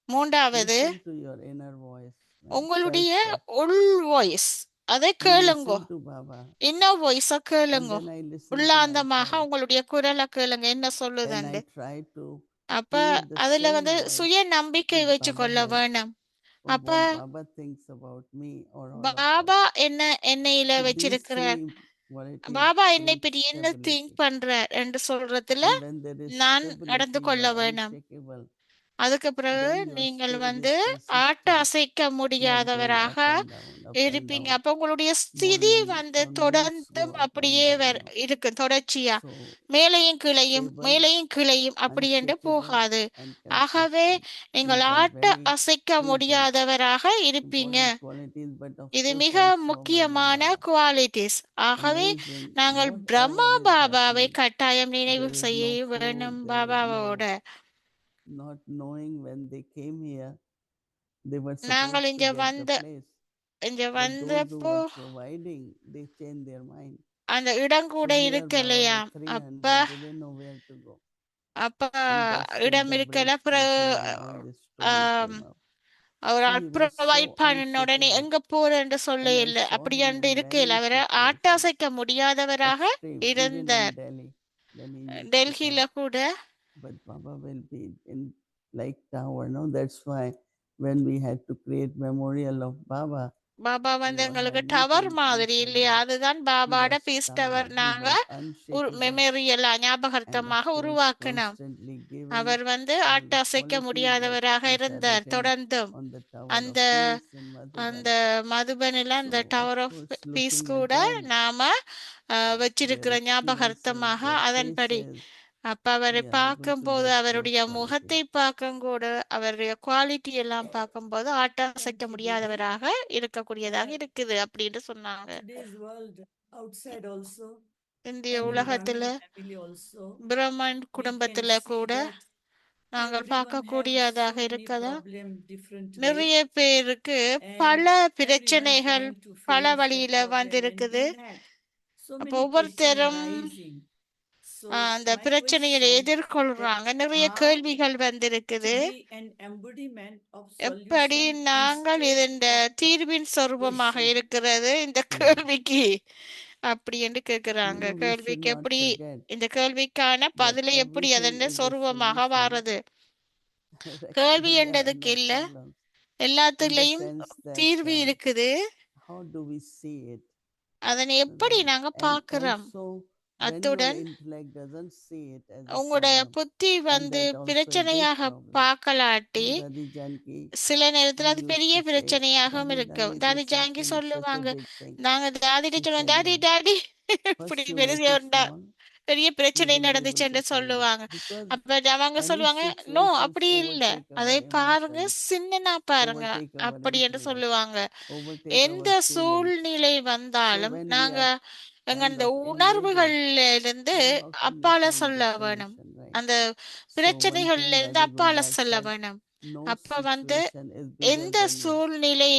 மூன்றாவது listen to your inner voice, உங்களுடைய self-talk, உள் வாய்ஸ், அதை and கேளுங்கோ. listen to Baba. இன்னும் வாய்ஸ And கேளுங்கோ. then I listen to உள்ளாந்தமாக myself, உங்களுடைய குரலை கேளுங்க என்ன and சொல்லுதுண்டு. I try to அப்ப create the அதுல same voice சுய நம்பிக்கை which வச்சு Baba கொள்ள has, வேணும். or அப்ப what Baba thinks about me or all of us. Baba என்னையில So these வச்சிருக்கிறார், three qualities பாபா என்னை create பற்றி என்ன திங்க் stability. பண்றார் என்று சொல்றதுல And when there is நான் நடந்து stability, you கொள்ள are வேணும். unshakable. அதுக்கு பிறகு Then your நீங்கள் spirit is ஆட்ட consistent, அசைக்க not going முடியாதவராக up and down, up and இருப்பீங்க. down. அப்ப உங்களுடைய ஸ்திதி Morning or moods தொடர்ந்தும் go up அப்படியே and down. இருக்கு, தொடர்ச்சியா So மேலையும் கீழையும் stable, மேலையும் கீழையும் அப்படி என்று unshakable, போகாது. and ஆகவே consistent. நீங்கள் These are ஆட்ட very அசைக்க two முடியாதவராக இருப்பீங்க. important qualities, but of இது course மிக also our முக்கியமான Baba. குவாலிட்டிஸ். ஆகவே Amazing, நாங்கள் whatever பிரம்மா is பாபாவை happening, கட்டாயம் நினைவு there is செய்ய no food, வேணும். there is பாபாவோட no not knowing when they came here, they were நாங்கள் supposed to get the place. இங்க But those who வந்தப்போ were providing, they changed their mind. அந்த இடம் So கூட here இருக்கு Baba இல்லையா, with 300, அப்ப they didn't know where to go. அப்ப And that's where இடம் the இருக்கல. breakthrough came and all this story ஆம், came up. அவர் So he was provide so பண்ணின உடனே unshakable. எங்க போறேன்னு சொல்ல And I இல்லை, saw அப்படி him என்று in இருக்கையில் many அவரை situations, ஆட்டாசைக்க முடியாதவராக extreme, even in இருந்தார். Delhi, when he used to டெல்லியில come. கூட But Baba will be in like tower, no? That's why when we had to create memorial of Baba, Baba we all எங்களுக்கு had tower meetings, we மாதிரி said இல்லையா, that அதுதான் he பாபாட was peace tower, tower he நாங்க was unshakable, மெமரியலா and of ஞாபகார்த்தமாக course உருவாக்கணும். constantly giving அவர் all ஆட்ட the அசைக்க qualities that முடியாதவராக which are இருந்தார். written தொடர்ந்தும் on the tower அந்த of peace in அந்த Madhuban. மதுபனில அந்த So of tower of course பீஸ் looking கூட at them, நாம their வச்சிருக்கிற experiences, ஞாபகார்த்தமாக their அதன்படி. faces, அப்ப அவரை we are able to பார்க்கும்போது get அவருடைய those முகத்தை qualities. பார்க்கும் கூட அவருடைய குவாலிட்டி எல்லாம் பார்க்கும்போது ஆட்ட அசைக்க Thank you, Didi. முடியாதவராக இருக்கக்கூடியதாக Uh, இருக்குது அப்படின்னு சொன்னாங்க. today's world, outside also, இந்திய and in உலகத்துல Brahmin family also, Brahman we can குடும்பத்துல see கூட that நாங்கள் everyone have பார்க்கக்கூடியதாக so many இருக்கதா, problem different way, நிறைய பேருக்கு and பல everyone பிரச்சனைகள் trying to பல face that வழியில problem, and வந்திருக்குது. in that so அப்ப many question ஒவ்வொருத்தரும் arising. So அந்த my பிரச்சனைகளை question that எதிர்கொள்றாங்க, நிறைய how கேள்விகள் to வந்திருக்குது. be an embodiment of எப்படி solution நாங்கள் instead இந்த of தீர்வின் சொரூபமாக question. இருக்கிறது இந்த கேள்விக்கு அப்படி என்று You கேக்குறாங்க. know, we should கேள்விக்கு not எப்படி forget இந்த கேள்விக்கான that பதிலை எப்படி everything அதன் is a சொரூபமாக solution. வாரது. கேள்வி Actually, there are என்றதுக்கு no இல்ல, problems in the எல்லாத்துலயும் sense that தீர்வு இருக்குது. how do we see it? அதனை எப்படி நாங்க And பார்க்கிறோம். also, when your அத்துடன் intellect doesn't see it as a உங்களுடைய problem, புத்தி and that also a big பிரச்சனையாக problem. பார்க்கலாட்டி So Dadi Janki சில நேரத்துல அது used பெரிய to say, பிரச்சனையாகவும் Dadi, இருக்கும். Dadi, தாதி this ஜாங்கி happening is such a சொல்லுவாங்க, big thing. நாங்க தாதிட்ட She சொல்லுவோம், said, daddy no. Daddy First இப்படி you பெரிய make it small, பெரிய you பிரச்சனை will be able நடந்துச்சுன்னு to solve it. சொல்லுவாங்க. Because அப்ப அவங்க any சொல்லுவாங்க, நோ situations அப்படி இல்ல, overtake அதை our பாருங்க, emotions, சின்னனா பாருங்க overtake our அப்படி என்று intellect, சொல்லுவாங்க. overtake எந்த our feelings. சூழ்நிலை So வந்தாலும் when we நாங்க are எங்க kind அந்த of engaging, உணர்வுகள்ல இருந்து then how can we அப்பால find சொல்ல the வேணும். solution, right? அந்த So one பிரச்சனைகள்ல thing இருந்து Daddy அப்பால Gulraj சொல்ல said, வேணும். No அப்ப வந்து situation is bigger எந்த than you. சூழ்நிலை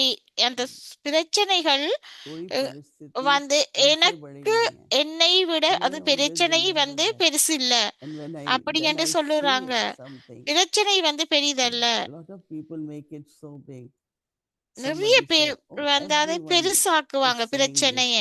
அந்த பிரச்சனைகள் कोई அஹ், परिस्थिति வந்து तुमसे बड़ी எனக்கு नहीं है. என்னை விட And I அது always பிரச்சனை remember வந்து that. பெருசு இல்ல And அப்படி then என்று I சொல்லுறாங்க. say something, பிரச்சனை வந்து பெரிதல்ல. a lot of people make it so big. நிறைய Somebody பேர் said, oh, வந்து அதை everyone பெருசாக்குவாங்க is saying this. பிரச்சனைய.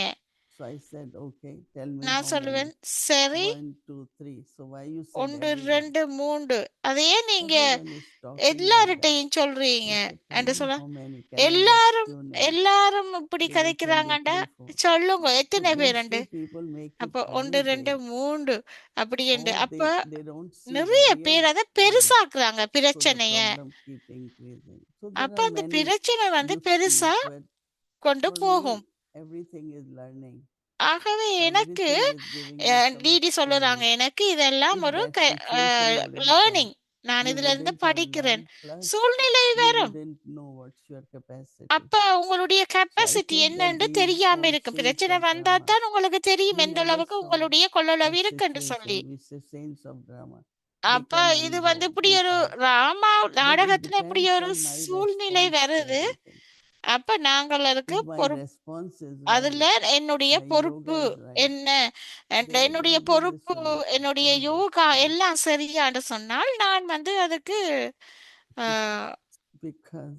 So I said, okay, tell me நான் how சொல்லுவேன், many. சரி 1, 2, 3. So why you said 1 everyone? 2 3 அதையே நீங்க Everyone is talking like that. எல்லார்ட்டையும் சொல்றீங்க I said, tell என்று me சொல்ல how many. Can I get எல்லாரும் few names? எல்லாரும் இப்படி They will tell you கதைக்கிறாங்கண்டா 3, 4. சொல்லுங்க So எத்தனை பேர். mostly people make it அப்ப 1 very 2 big. 3 அப்படி என்று. Or அப்ப they don't see the நிறைய real பேர் அதை problem. பெருசாக்குறாங்க So the பிரச்சனைய. problem keep increasing. So there அப்ப are அந்த many பிரச்சனை வந்து you see, பெருசா but கொண்டு for போகும். me, everything is learning. ஆகவே எனக்கு Everything is giving me some Didi சொல்லுறாங்க, experience. எனக்கு இதெல்லாம் If ஒரு that situation you didn't learning. come, நான் you இதுல இருந்து wouldn't have படிக்கிறேன். learned. Plus, சூழ்நிலை you வரும். wouldn't know what's your capacity. அப்ப உங்களுடைய So I capacity think that என்னன்னு these தெரியாம all இருக்கும். saints பிரச்சனை of வந்தா drama, தான் உங்களுக்கு தெரியும் we எந்த never அளவுக்கு saw உங்களுடைய a கொள்ளளவு இருக்குன்னு situation. சொல்லி. We say saints of drama. They அப்ப come இது and வந்து go. இப்படி We ஒரு pass. ராமா But it நாடகத்துல இப்படி depends ஒரு on my சூழ்நிலை response to வருது. everything. அப்ப நாங்கள் அதுக்கு If my response is அதுல right, என்னுடைய my பொறுப்பு yoga is right, என்ன, there is என்னுடைய a good பொறுப்பு, resolution. என்னுடைய All யோகா that. எல்லாம் சரியான்னு சொன்னால் நான் வந்து அதுக்கு ஆஹ், Because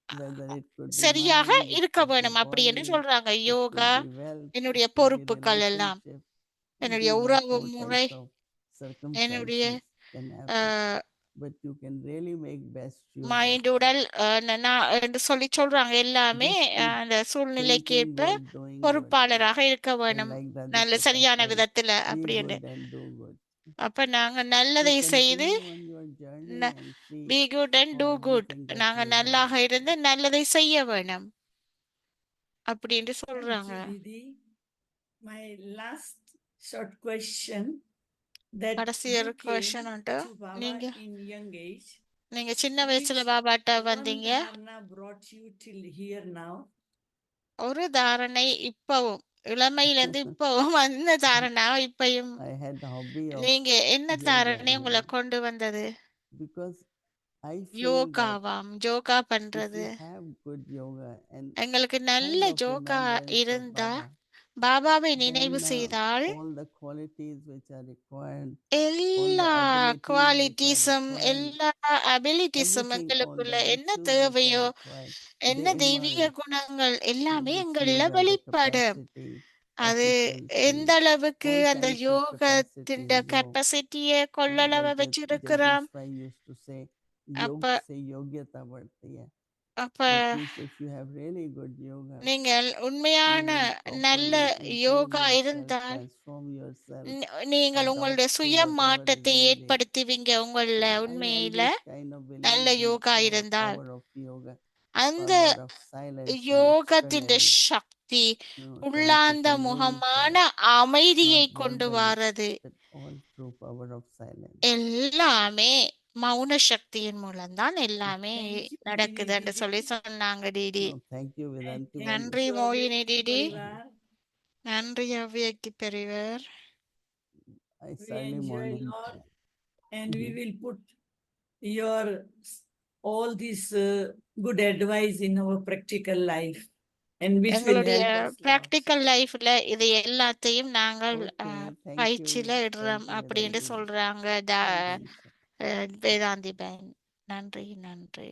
whether it could be சரியாக mind, it இருக்க could be வேணும் அப்படி என்று body, சொல்றாங்க. it yoga, could be wealth, it என்னுடைய could be பொறுப்புகள் எல்லாம், relationship. என்னுடைய These are உறவு 4 முறை, types of என்னுடைய circumstances can happen. But you can really make best use of mind, உடல் என்று சொல்லி சொல்றாங்க. எல்லாமே just keep அந்த thinking சூழ்நிலைக்கேற்ப good, doing good. பொறுப்பாளராக இருக்க And வேணும், like நல்ல Radhika சரியான said, விதத்துல be அப்படி என்று. good and do good. அப்ப நாங்க So நல்லதை செய்து continue on your journey and see be good and how good குட், everything gets நாங்க resolved. நல்லாக இருந்து நல்லதை செய்ய வேணும் அப்படின்னு Thank சொல்றாங்க. you, Didi. My last short question, that கடைசி you ஒரு came கொஸ்டின் உண்டு. to Baba நீங்க in young age, நீங்க சின்ன which வயசுல பாபாட்ட one வந்தீங்க. dharana brought you till here now? ஒரு தாரணை இப்பவும், இளமையிலிருந்து இப்பவும் அந்த தாரணா இப்பயும் I had the hobby of நீங்க என்ன yoga, தாரணை உங்களை கொண்டு வந்தது? because I feel that யோகாவாம், yoga if பண்றது. we have good yoga and எங்களுக்கு நல்ல kind of yoga remembrance of இருந்தா, Baba, பாபாவை நினைவு then செய்தால் all the qualities which are required, எல்லா abilities which are குவாலிட்டிஸும் required, எல்லா அபிலிட்டிஸும் everything, all எங்களுக்குள்ள the என்ன virtues which தேவையோ, are required, என்ன they தெய்வீக emerge குணங்கள் in எல்லாமே this எங்கள்ல yoga, the வெளிப்படும். capacity, அது எந்த efficiency, அளவுக்கு all அந்த kinds of யோகத்தின் capacities grow. கெப்பாசிட்டிய கொள்ளளவை Like வச்சிருக்கிறோம். Jagdish Pai used to say, அப்ப योग से योग्यता बढ़ती है. அப்ப That means if you have really good yoga, நீங்கள் you உண்மையான will நல்ல properly improve யோகா yourself, இருந்தால் transform yourself, நீங்கள் உங்களுடைய adopt to சுய whatever is மாற்றத்தை needed. ஏற்படுத்துவீங்க உங்கள. So I உண்மையில always kind of நல்ல believe in யோகா இருந்தால் power of yoga, அந்த power of silence and யோகத்தின் externally, Sakthi trying to உள்ளாந்த convince முகமான us, அமைதியை not கொண்டு verbally, வாரது. but all through power of silence. எல்லாமே மௌன சக்தியின் மூலம்தான் எல்லாமே Thank you, நடக்குது Didi. என்று சொல்லி சொன்னாங்க DD. No, thank you, And Vedanti. thank நன்றி you, மோகினி Avyakti டிடி. Parivar. நன்றி அவ்வியக்கி பெரியவர். I We early enjoy a morning. lot, and we will put your all this good advice in our practical life, and which will எங்களுடைய help us lot. Practical லைஃப்ல இது எல்லாத்தையும் நாங்கள் Okay, thank பயிற்சியில you. இடுறோம் Thank you, அப்படின்னு Vedanti. சொல்றாங்க Thank you. Vedanti pan. நன்றி நன்றி.